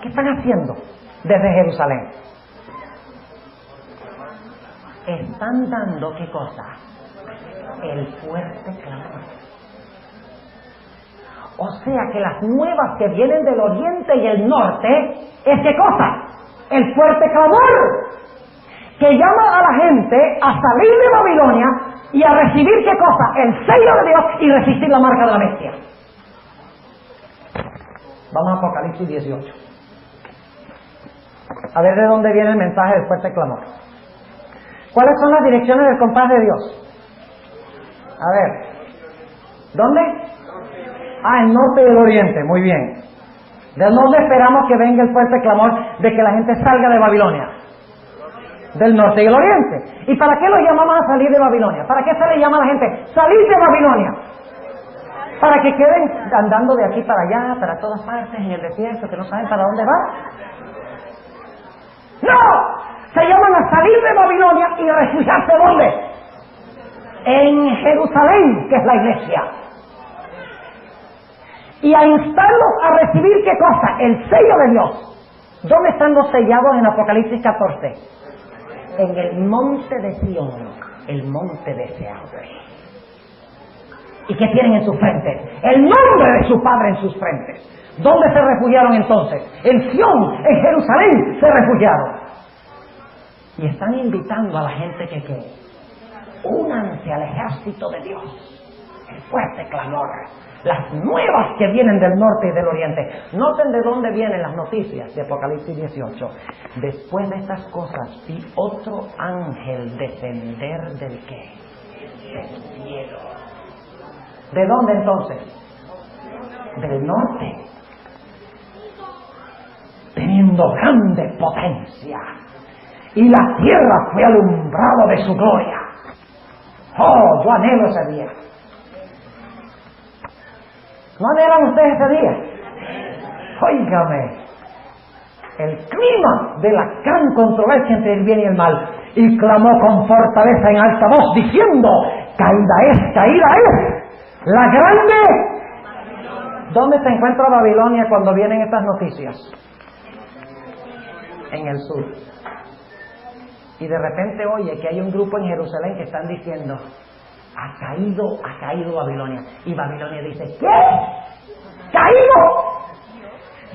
¿Qué están haciendo desde Jerusalén? Están dando, ¿qué cosa? El fuerte clamor. O sea que las nuevas que vienen del oriente y el norte es ¿qué cosa? El fuerte clamor que llama a la gente a salir de Babilonia y a recibir ¿qué cosa? El sello de Dios y resistir la marca de la bestia. Vamos a Apocalipsis 18. A ver de dónde viene el mensaje del fuerte clamor. ¿Cuáles son las direcciones del compás de Dios? A ver, ¿dónde? El norte y el oriente, muy bien. ¿De dónde esperamos que venga el fuerte clamor de que la gente salga de Babilonia? Del norte y el oriente. ¿Y para qué los llamamos a salir de Babilonia? ¿Para qué se le llama a la gente salir de Babilonia? Para que queden andando de aquí para allá, para todas partes, en el desierto, que no saben para dónde va. ¡No! Se llaman a salir de Babilonia y refugiarse ¿dónde? En Jerusalén, que es la iglesia. Y a instarlos a recibir ¿qué cosa? El sello de Dios. ¿Dónde están los sellados en Apocalipsis 14? En el monte de Sión, el monte deseable. ¿Y qué tienen en sus frentes? El nombre de su Padre en sus frentes. ¿Dónde se refugiaron entonces? En Sión, en Jerusalén se refugiaron. Y están invitando a la gente que únanse al ejército de Dios. El fuerte clamor. Las nuevas que vienen del norte y del oriente. Noten de dónde vienen las noticias de Apocalipsis 18. Después de estas cosas vi otro ángel descender del ¿qué? Del cielo. ¿De dónde entonces? Del norte. Teniendo grande potencia. Y la tierra fue alumbrado de su gloria. ¡Oh, yo anhelo ese día! ¿No anhelan ustedes ese día? Óigame, el clima de la gran controversia entre el bien y el mal. Y clamó con fortaleza en alta voz, diciendo, caída es, la grande. ¿Dónde se encuentra Babilonia cuando vienen estas noticias? En el sur. Y de repente oye que hay un grupo en Jerusalén que están diciendo, ha caído Babilonia. Y Babilonia dice, ¿qué? ¿Caído?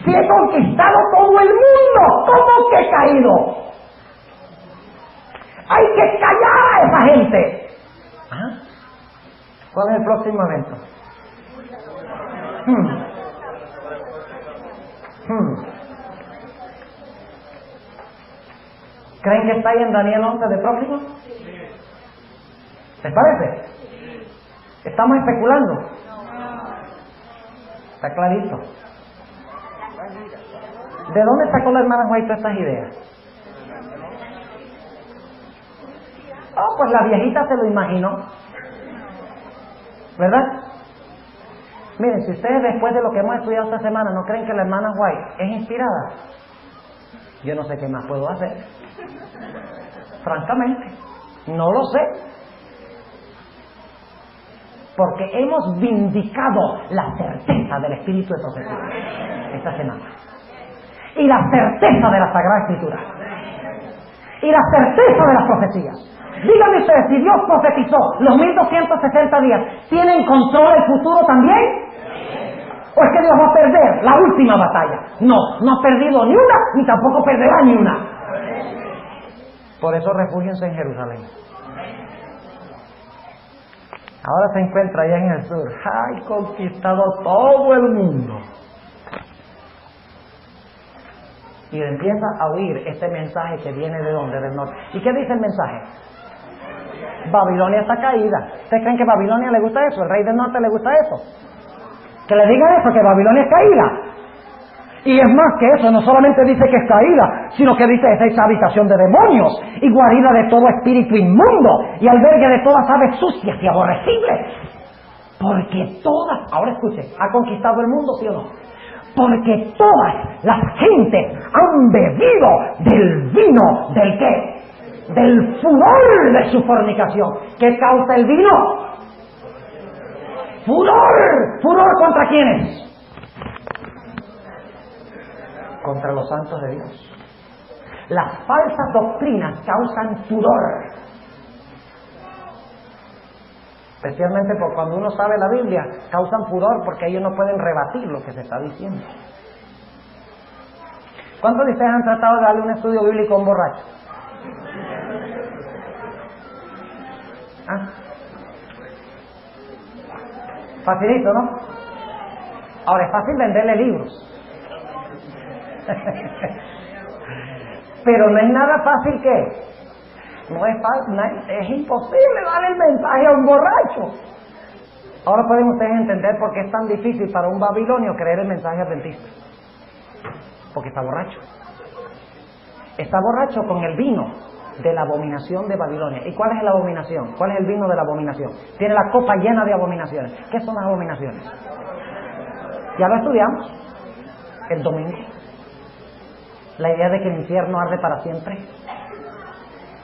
Si he conquistado todo el mundo, ¿cómo que he caído? Hay que callar a esa gente. ¿Cuál es el próximo evento? ¿Creen que está ahí en Daniel 11 de próximo? ¿Les parece? ¿Estamos especulando? Está clarito. ¿De dónde sacó la hermana White todas estas ideas? Oh, pues la viejita se lo imaginó, ¿verdad? Miren, si ustedes después de lo que hemos estudiado esta semana no creen que la hermana White es inspirada, yo no sé qué más puedo hacer. Francamente, no lo sé. Porque hemos vindicado la certeza del espíritu de profecía esta semana. Y la certeza de la Sagrada Escritura. Y la certeza de las profecías. Díganme ustedes, si Dios profetizó los 1260 días, ¿tienen control del futuro también? ¿O es que Dios va a perder la última batalla? No, no ha perdido ni una, ni tampoco perderá ni una. Por eso refúgiense en Jerusalén. Ahora se encuentra allá en el sur. ¡Ay, conquistado todo el mundo! Y empieza a oír este mensaje que viene de dónde, del norte. ¿Y qué dice el mensaje? Babilonia está caída. ¿Ustedes creen que a Babilonia le gusta eso? ¿El rey del norte le gusta eso? Que le digan eso, que Babilonia es caída. Y es más que eso, no solamente dice que es caída, sino que dice que es habitación de demonios y guarida de todo espíritu inmundo y albergue de todas aves sucias y aborrecibles. Porque todas, ahora escuchen, ¿ha conquistado el mundo, sí o no? Porque todas las gentes han bebido del vino, ¿del qué? Del furor de su fornicación. ¿Qué causa el vino? ¡Furor! ¿Furor contra quiénes? Contra los santos de Dios. Las falsas doctrinas causan furor. Especialmente porque cuando uno sabe la Biblia, causan furor porque ellos no pueden rebatir lo que se está diciendo. ¿Cuántos de ustedes han tratado de darle un estudio bíblico a un borracho? ¿Ah? Facilito, ¿no? Ahora es fácil venderle libros. Pero no es nada fácil que no es fácil, es imposible darle el mensaje a un borracho. Ahora pueden ustedes entender por qué es tan difícil para un babilonio creer el mensaje adventista. Porque está borracho. Está borracho con el vino de la abominación de Babilonia. ¿Y cuál es la abominación? ¿Cuál es el vino de la abominación? Tiene la copa llena de abominaciones. ¿Qué son las abominaciones? Ya lo estudiamos el domingo. La idea de que el infierno arde para siempre.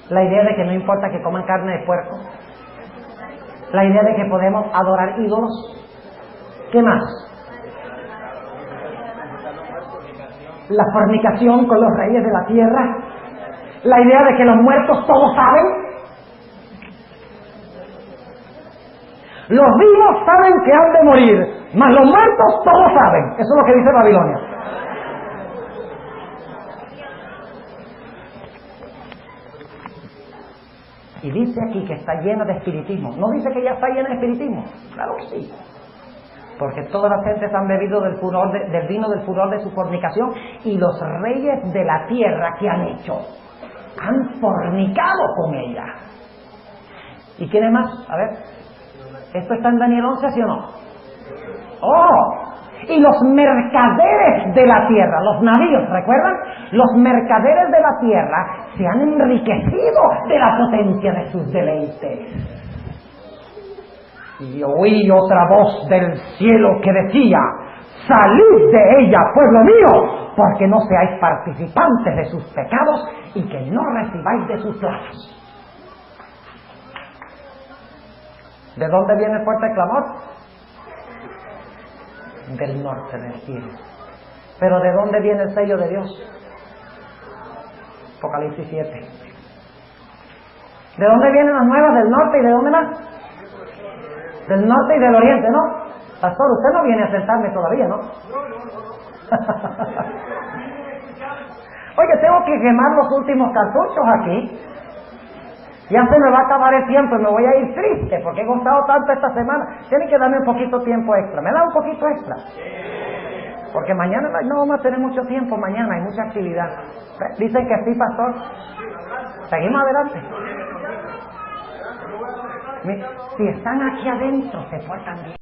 La idea de que no importa que coman carne de puerco. La idea de que podemos adorar ídolos. ¿Qué más? La fornicación con los reyes de la tierra. La idea de que los muertos todos saben. Los vivos saben que han de morir, mas los muertos todos saben. Eso es lo que dice Babilonia. Y dice aquí que está llena de espiritismo. ¿No dice que ya está llena de espiritismo? Claro que sí. Porque todas las gentes han bebido del furor del vino del furor de su fornicación. Y los reyes de la tierra, ¿qué han hecho? Han fornicado con ella. ¿Y quién es más? A ver. ¿Esto está en Daniel 11, sí o no? ¡Oh! Y los mercaderes de la tierra, los navíos, ¿recuerdan? Los mercaderes de la tierra se han enriquecido de la potencia de sus deleites. Y oí otra voz del cielo que decía: salid de ella, pueblo mío, porque no seáis participantes de sus pecados y que no recibáis de sus plagas. ¿De dónde viene el fuerte clamor? Del norte del cielo. ¿Pero de dónde viene el sello de Dios? Apocalipsis 7. ¿De dónde vienen las nuevas? ¿Del norte y de dónde más? Del norte y del oriente, ¿no? Pastor, usted no viene a sentarme todavía, ¿no? Oye, tengo que quemar los últimos cartuchos aquí. Ya se me va a acabar el tiempo y me voy a ir triste porque he gozado tanto esta semana. Tienen que darme un poquito de tiempo extra. ¿Me da un poquito extra? Porque mañana no vamos a tener mucho tiempo, mañana hay mucha actividad. Dicen que sí, pastor. Seguimos adelante. Si están aquí adentro, se portan bien.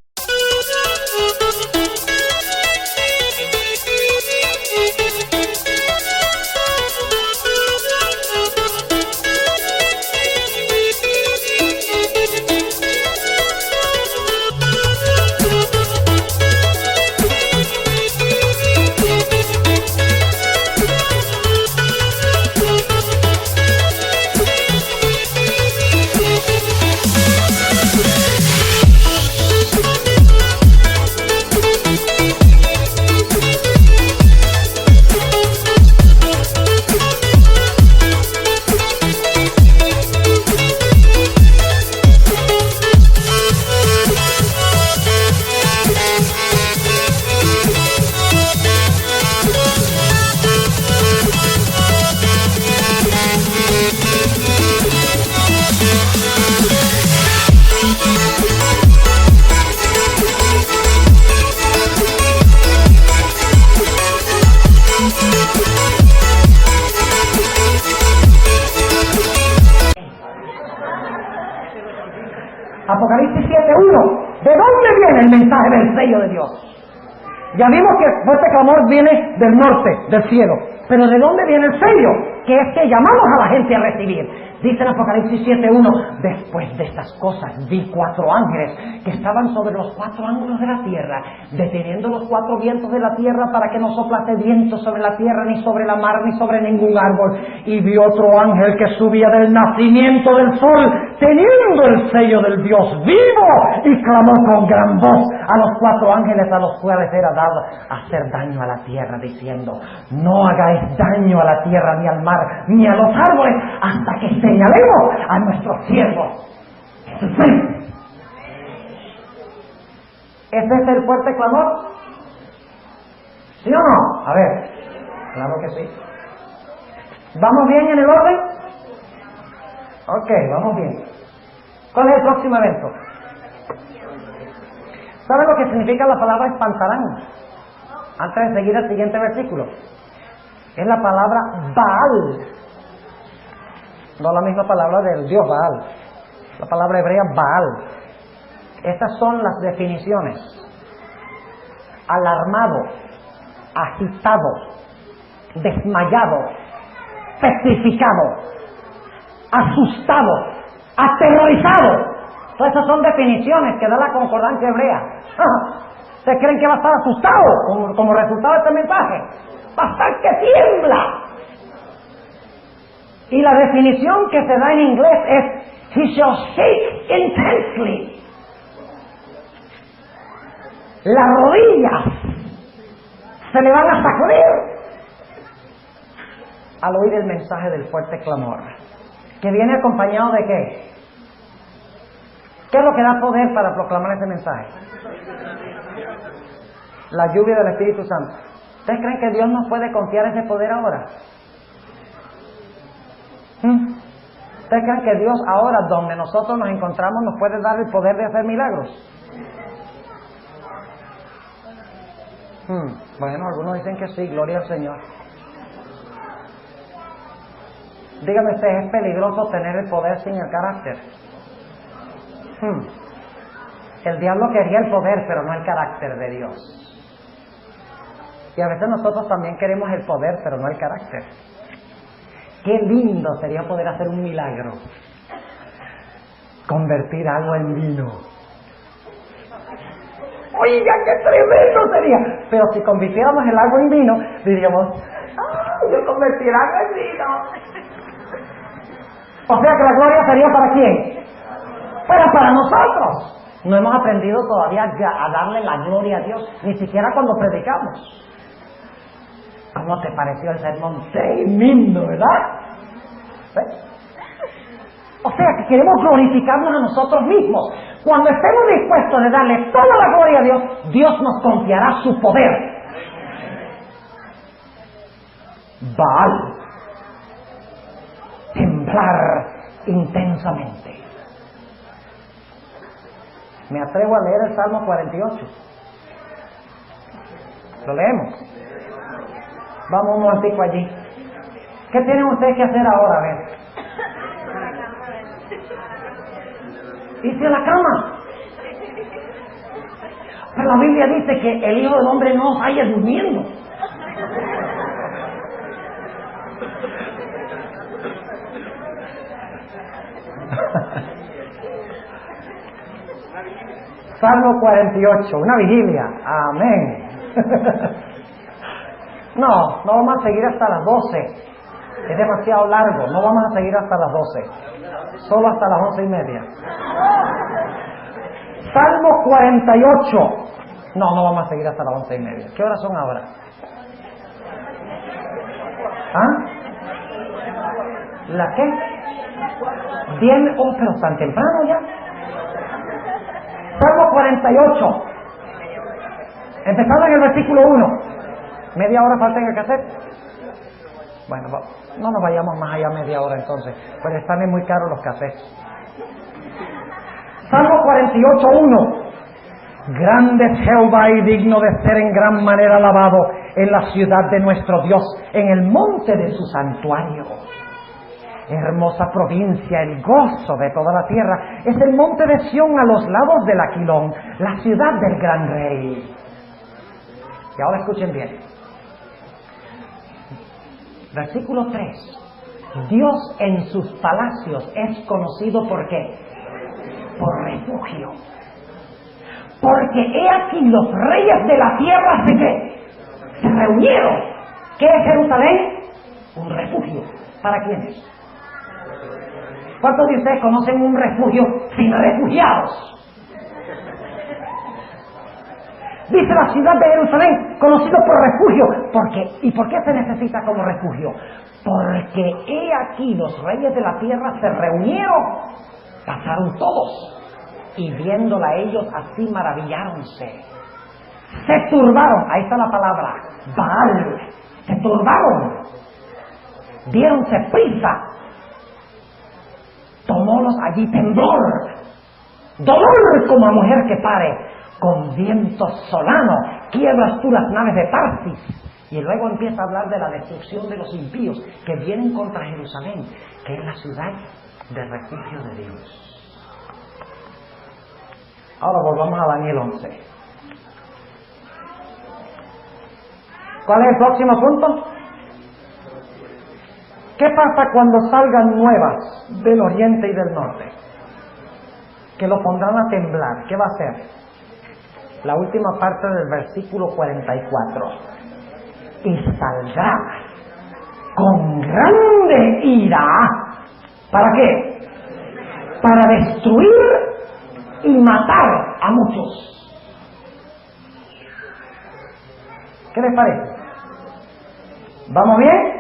Apocalipsis 7:1. ¿De dónde viene el mensaje del sello de Dios? Ya vimos que este clamor viene del norte, del cielo. Pero ¿de dónde viene el sello? Que es que llamamos a la gente a recibir. Dice en Apocalipsis 7:1, después de estas cosas vi 4 ángeles que estaban sobre los 4 ángulos de la tierra, deteniendo los 4 vientos de la tierra para que no soplase viento sobre la tierra, ni sobre la mar, ni sobre ningún árbol. Y vi otro ángel que subía del nacimiento del sol, teniendo el sello del Dios vivo, y clamó con gran voz a los 4 ángeles a los cuales era dado hacer daño a la tierra, diciendo, no hagáis daño a la tierra, ni al mar, ni a los árboles, hasta que señalemos a nuestros siervos. ¿Ese es el fuerte clamor? ¿Sí o no? A ver, claro que sí. ¿Vamos bien en el orden? Ok, vamos bien. ¿Cuál es el próximo evento? ¿Saben lo que significa la palabra espantarán? Antes de seguir el siguiente versículo. Es la palabra Baal. No la misma palabra del Dios Baal. La palabra hebrea Baal. Estas son las definiciones. Alarmado, agitado, desmayado, petrificado, asustado, aterrorizado. Todas esas son definiciones que da la concordancia hebrea. ¿Ustedes creen que va a estar asustado como resultado de este mensaje? Va a estar que tiembla. Y la definición que se da en inglés es he shall shake intensely. Las rodillas se le van a sacudir al oír el mensaje del fuerte clamor, que viene acompañado de ¿qué? ¿Qué es lo que da poder para proclamar ese mensaje? La lluvia del Espíritu Santo. ¿Ustedes creen que Dios nos puede confiar ese poder ahora? ¿Ustedes creen que Dios ahora, donde nosotros nos encontramos, nos puede dar el poder de hacer milagros? Bueno, algunos dicen que sí, gloria al Señor. Dígame usted, ¿es peligroso tener el poder sin el carácter? El diablo quería el poder, pero no el carácter de Dios. Y a veces nosotros también queremos el poder, pero no el carácter. Qué lindo sería poder hacer un milagro. Convertir agua en vino. Oiga, qué tremendo sería. Pero si convirtiéramos el agua en vino, diríamos, yo convertí el agua en vino. O sea que la gloria sería ¿para quién? Pero para nosotros. No hemos aprendido todavía a darle la gloria a Dios, ni siquiera cuando predicamos. ¿Cómo te pareció el sermón? Tremendo, ¿verdad? ¿Ves? O sea que queremos glorificarnos a nosotros mismos. Cuando estemos dispuestos de darle toda la gloria a Dios, Dios nos confiará su poder. Baal. Temblar intensamente. Me atrevo a leer el Salmo 48. ¿Lo leemos? Vamos un momentico allí. ¿Qué tienen ustedes que hacer ahora? A ver. Irse a la cama. Pero la Biblia dice que el Hijo del Hombre no os haya durmiendo. Salmo 48, una vigilia. Amén. No vamos a seguir hasta las 12. Es demasiado largo. No vamos a seguir hasta las 12. Solo hasta las 11:30. Salmo 48. No vamos a seguir hasta las 11:30. ¿Qué horas son ahora? ¿Ah? ¿La qué? 10. Oh, pero tan temprano ya. Salmo 48. Empezando en el versículo 1. ¿Media hora falta en el cassette? Bueno, no nos vayamos más allá media hora entonces, pues están muy caros los cassettes. Salmo 48, 1. Grande es Jehová y digno de ser en gran manera alabado en la ciudad de nuestro Dios, en el monte de su santuario. Hermosa provincia, el gozo de toda la tierra, es el monte de Sión a los lados del Aquilón, la ciudad del gran rey. Y ahora escuchen bien. Versículo 3. Dios en sus palacios es conocido ¿por qué? Por refugio. Porque he aquí los reyes de la tierra se reunieron. ¿Qué es Jerusalén? Un refugio. ¿Para quiénes? ¿Cuántos de ustedes conocen un refugio sin refugiados? Dice la ciudad de Jerusalén, conocido por refugio. ¿Y por qué se necesita como refugio? Porque he aquí los reyes de la tierra se reunieron, pasaron todos, y viéndola ellos así maravilláronse. Se turbaron, ahí está la palabra, Baal, se turbaron, diéronse prisa, tomólos allí temblor, dolor como a mujer que pare. Con viento solano quiebras tú las naves de Tarsis. Y luego empieza a hablar de la destrucción de los impíos que vienen contra Jerusalén, que es la ciudad de refugio de Dios. Ahora volvamos a Daniel 11. ¿Cuál es el próximo punto? ¿Qué pasa cuando salgan nuevas del oriente y del norte? Que lo pondrán a temblar. ¿Qué va a hacer? La última parte del versículo 44. Y saldrá con grande ira. ¿Para qué? Para destruir y matar a muchos. ¿Qué les parece? ¿Vamos bien?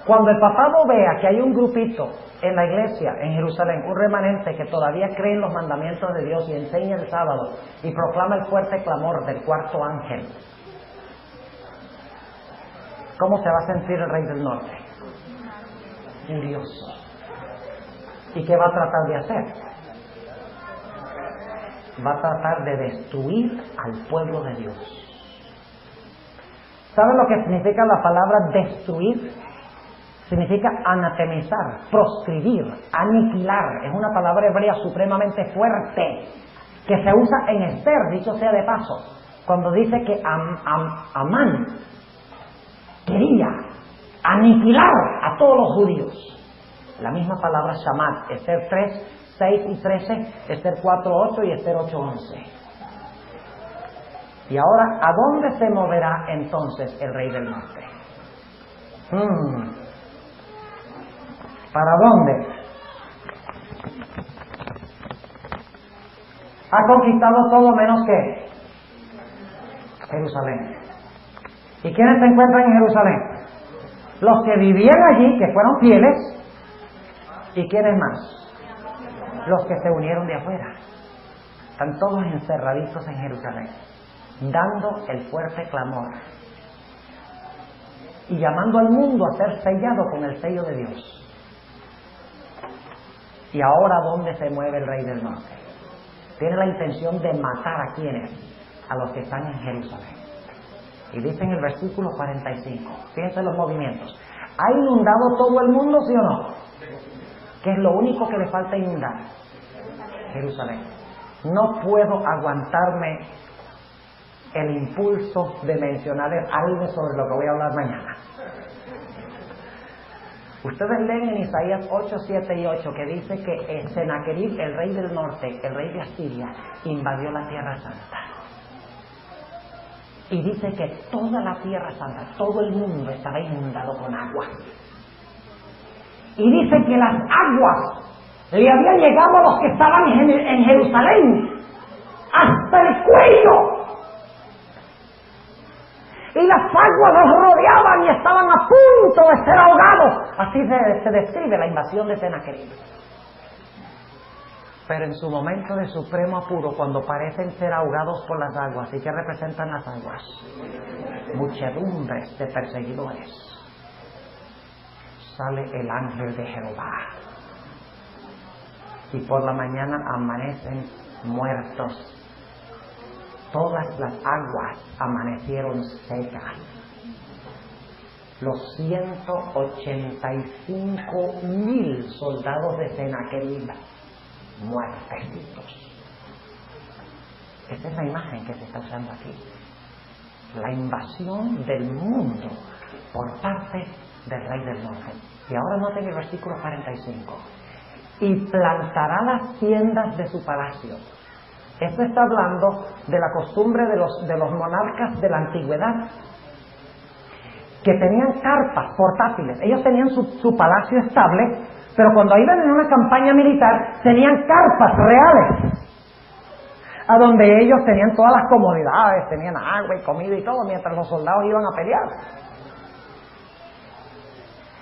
Cuando el papado vea que hay un grupito en la iglesia en Jerusalén, un remanente que todavía cree en los mandamientos de Dios y enseña el sábado y proclama el fuerte clamor del cuarto ángel, ¿cómo se va a sentir el rey del norte? Furioso. ¿Y qué va a tratar de hacer? Va a tratar de destruir al pueblo de Dios. ¿Saben lo que significa la palabra destruir? Significa anatemizar, proscribir, aniquilar. Es una palabra hebrea supremamente fuerte que se usa en Esther, dicho sea de paso, cuando dice que Amán quería aniquilar a todos los judíos. La misma palabra Shamat, Esther 3, 6 y 13, Esther 4, 8 y Esther 8, 11. Y ahora, ¿a dónde se moverá entonces el rey del norte? ¿Para dónde? Ha conquistado todo menos que Jerusalén. ¿Y quiénes se encuentran en Jerusalén? Los que vivían allí, que fueron fieles. ¿Y quiénes más? Los que se unieron de afuera. Están todos encerraditos en Jerusalén, dando el fuerte clamor y llamando al mundo a ser sellado con el sello de Dios. ¿Y ahora dónde se mueve el rey del norte? Tiene la intención de matar a quienes? a los que están en Jerusalén. Y dice en el versículo 45, fíjense los movimientos. ¿Ha inundado todo el mundo, sí o no? ¿Qué es lo único que le falta inundar? Jerusalén. No puedo aguantarme el impulso de mencionar algo sobre lo que voy a hablar mañana. Ustedes leen en Isaías 8, 7 y 8 que dice que Sennacherib, el rey del norte, el rey de Asiria, invadió la Tierra Santa. Y dice que toda la Tierra Santa, todo el mundo estaba inundado con agua. Y dice que las aguas le habían llegado a los que estaban en Jerusalén hasta el cuello. Y las aguas los rodeaban y estaban a punto de ser ahogados. Así se describe la invasión de Sennacherib. Pero en su momento de supremo apuro, cuando parecen ser ahogados por las aguas, ¿y qué representan las aguas? Muchedumbres de perseguidores. Sale el ángel de Jehová. Y por la mañana amanecen muertos. Todas las aguas amanecieron secas. Los 185,000 soldados de Sennacherib muertecitos. Esa es la imagen que se está usando aquí. La invasión del mundo por parte del rey del norte. Y ahora noten el versículo 45. Y plantará las tiendas de su palacio. Esto está hablando de la costumbre de los monarcas de la antigüedad, que tenían carpas portátiles. Ellos tenían su palacio estable, pero cuando iban en una campaña militar, tenían carpas reales, a donde ellos tenían todas las comodidades, tenían agua y comida y todo, mientras los soldados iban a pelear.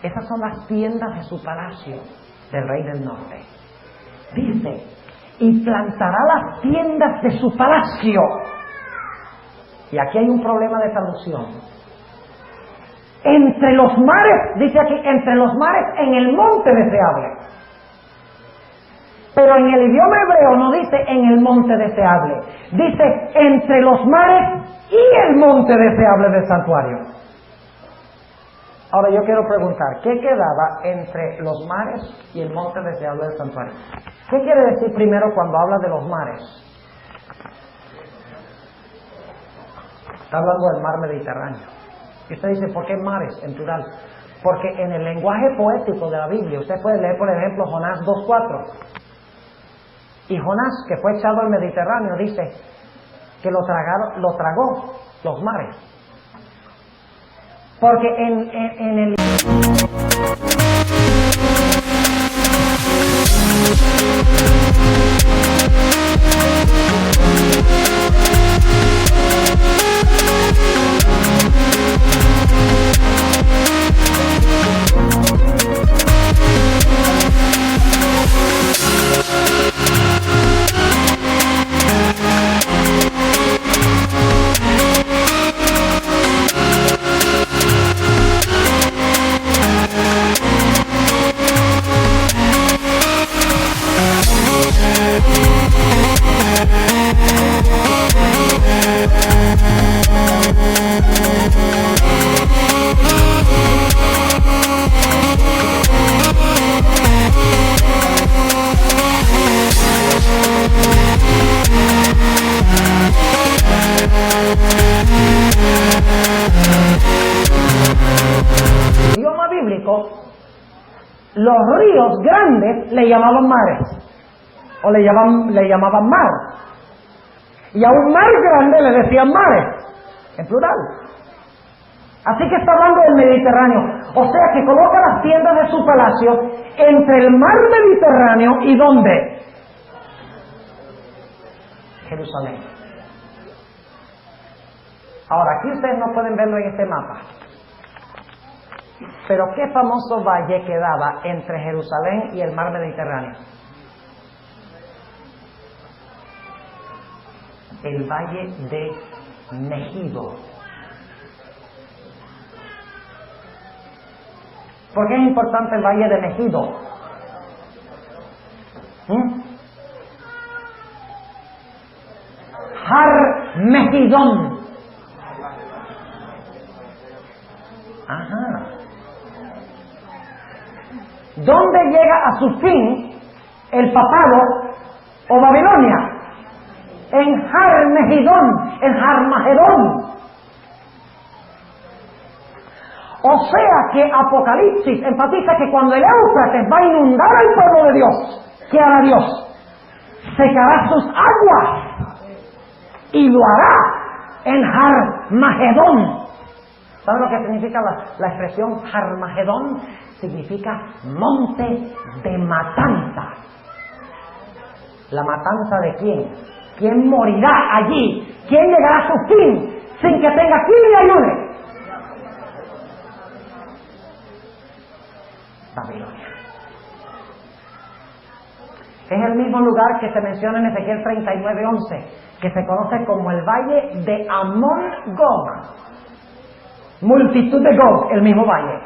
Esas son las tiendas de su palacio, del rey del norte. Dice, y plantará las tiendas de su palacio. Y aquí hay un problema de traducción. Entre los mares, dice aquí, entre los mares en el monte deseable. Pero en el idioma hebreo no dice en el monte deseable, dice entre los mares y el monte deseable del santuario. Ahora yo quiero preguntar, ¿qué quedaba entre los mares y el monte deseable del santuario? ¿Qué quiere decir primero cuando habla de los mares? Está hablando del mar Mediterráneo. Y usted dice, ¿por qué mares en plural? Porque en el lenguaje poético de la Biblia, usted puede leer, por ejemplo, Jonás 2:4. Y Jonás, que fue echado al Mediterráneo, dice que lo tragó los mares. Porque en el... idioma bíblico, los ríos grandes le llamaban mares, o le llamaban mar, y a un mar grande le decían mares, en plural. Así que está hablando del Mediterráneo, o sea que coloca las tiendas de su palacio entre el mar Mediterráneo y ¿dónde? Jerusalén. Ahora, aquí ustedes no pueden verlo en este mapa, pero ¿qué famoso valle quedaba entre Jerusalén y el mar Mediterráneo? El valle de Megido. ¿Por qué es importante el valle de Megido? Har Megidón. Ajá. ¿Dónde llega a su fin el papado o Babilonia? En Harmegidón, en Harmagedón. O sea que Apocalipsis enfatiza que cuando el Éufrates va a inundar al pueblo de Dios, ¿qué hará Dios? Secará sus aguas y lo hará en Harmagedón. ¿Saben lo que significa la expresión Harmagedón? Significa monte de matanza. ¿La matanza de quién? ¿Quién morirá allí? ¿Quién llegará a su fin sin que tenga fin y ayude? Babilonia. Es el mismo lugar que se menciona en Ezequiel 39:11, que se conoce como el valle de Amón-Gog. Multitud de Gog, el mismo valle.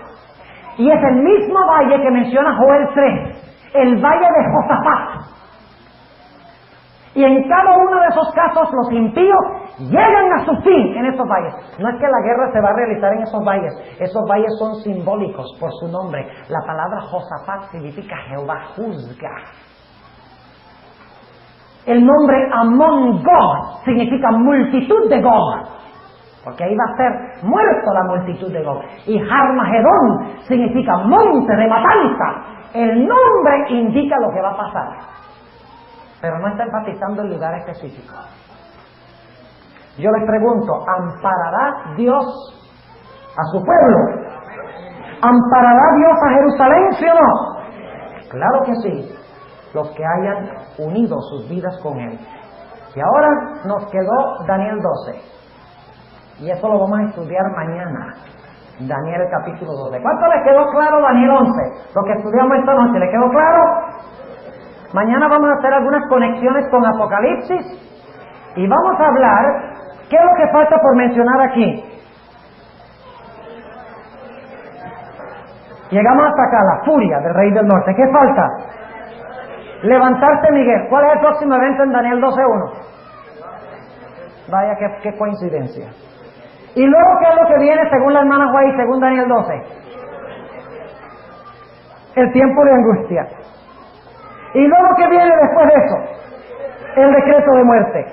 Y es el mismo valle que menciona Joel 3, el valle de Josafat. Y en cada uno de esos casos los impíos llegan a su fin en esos valles. No es que la guerra se va a realizar en esos valles son simbólicos por su nombre. La palabra Josafat significa Jehová juzga. El nombre Amón-Gog significa multitud de Gog, porque ahí va a ser muerto la multitud de Gog. Y Harmagedón significa monte de matanza. El nombre indica lo que va a pasar, pero no está enfatizando el lugar específico. Yo les pregunto, ¿amparará Dios a su pueblo? ¿Amparará Dios a Jerusalén, sí o no? Claro que sí, los que hayan unido sus vidas con Él. Y ahora nos quedó Daniel 12. Y eso lo vamos a estudiar mañana. Daniel capítulo 12. ¿Cuánto les quedó claro Daniel 11? Lo que estudiamos esta noche, ¿les quedó claro? Mañana vamos a hacer algunas conexiones con Apocalipsis y vamos a hablar qué es lo que falta por mencionar aquí. Llegamos hasta acá, la furia del rey del norte. ¿Qué falta? Levantarse Miguel. ¿Cuál es el próximo evento en Daniel 12:1? Vaya, qué coincidencia. ¿Y luego qué es lo que viene según la hermana White, según Daniel 12? El tiempo de angustia. ¿Y luego qué viene después de eso? El decreto de muerte.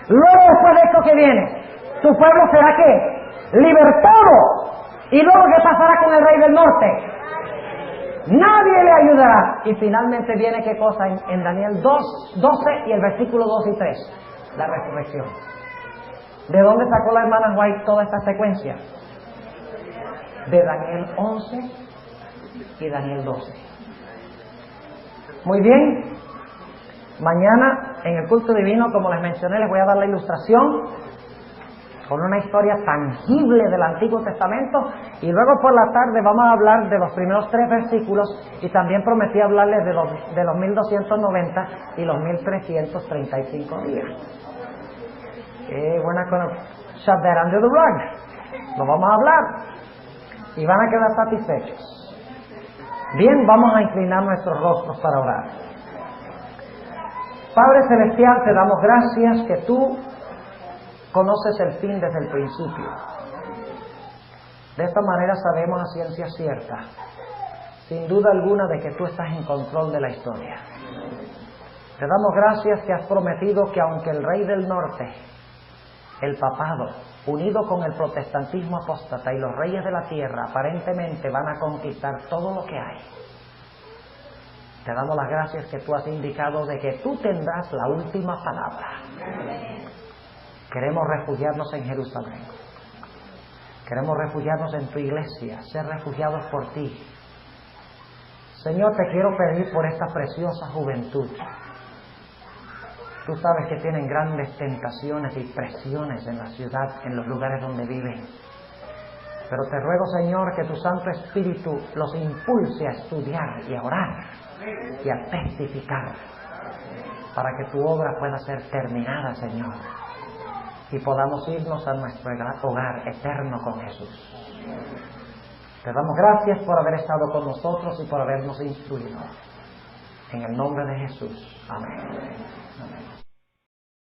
Luego después de esto, ¿qué viene? ¿Tu pueblo será qué? Libertado. ¿Y luego qué pasará con el rey del norte? Nadie le ayudará. Y finalmente viene qué cosa en Daniel 12 y el versículo 2 y 3. La resurrección. ¿De dónde sacó la hermana White toda esta secuencia? De Daniel 11 y Daniel 12. Muy bien. Mañana en el culto divino, como les mencioné, les voy a dar la ilustración con una historia tangible del Antiguo Testamento, y luego por la tarde vamos a hablar de los primeros 3 versículos, y también prometí hablarles de los 1290 y los 1335 días. We're not going to shut that under the rug. Lo vamos a hablar y van a quedar satisfechos. Bien, vamos a inclinar nuestros rostros para orar. Padre Celestial, te damos gracias que tú conoces el fin desde el principio. De esta manera sabemos a ciencia cierta, sin duda alguna, de que tú estás en control de la historia. Te damos gracias que has prometido que aunque el rey del norte, el papado, unido con el protestantismo apóstata y los reyes de la tierra, aparentemente van a conquistar todo lo que hay, te damos las gracias que tú has indicado de que tú tendrás la última palabra. Queremos refugiarnos en Jerusalén. Queremos refugiarnos en tu iglesia, ser refugiados por ti. Señor, te quiero pedir por esta preciosa juventud. Tú sabes que tienen grandes tentaciones y presiones en la ciudad, en los lugares donde viven. Pero te ruego, Señor, que tu Santo Espíritu los impulse a estudiar y a orar y a testificar, para que tu obra pueda ser terminada, Señor, y podamos irnos a nuestro hogar eterno con Jesús. Te damos gracias por haber estado con nosotros y por habernos instruido. En el nombre de Jesús. Amén. Amén.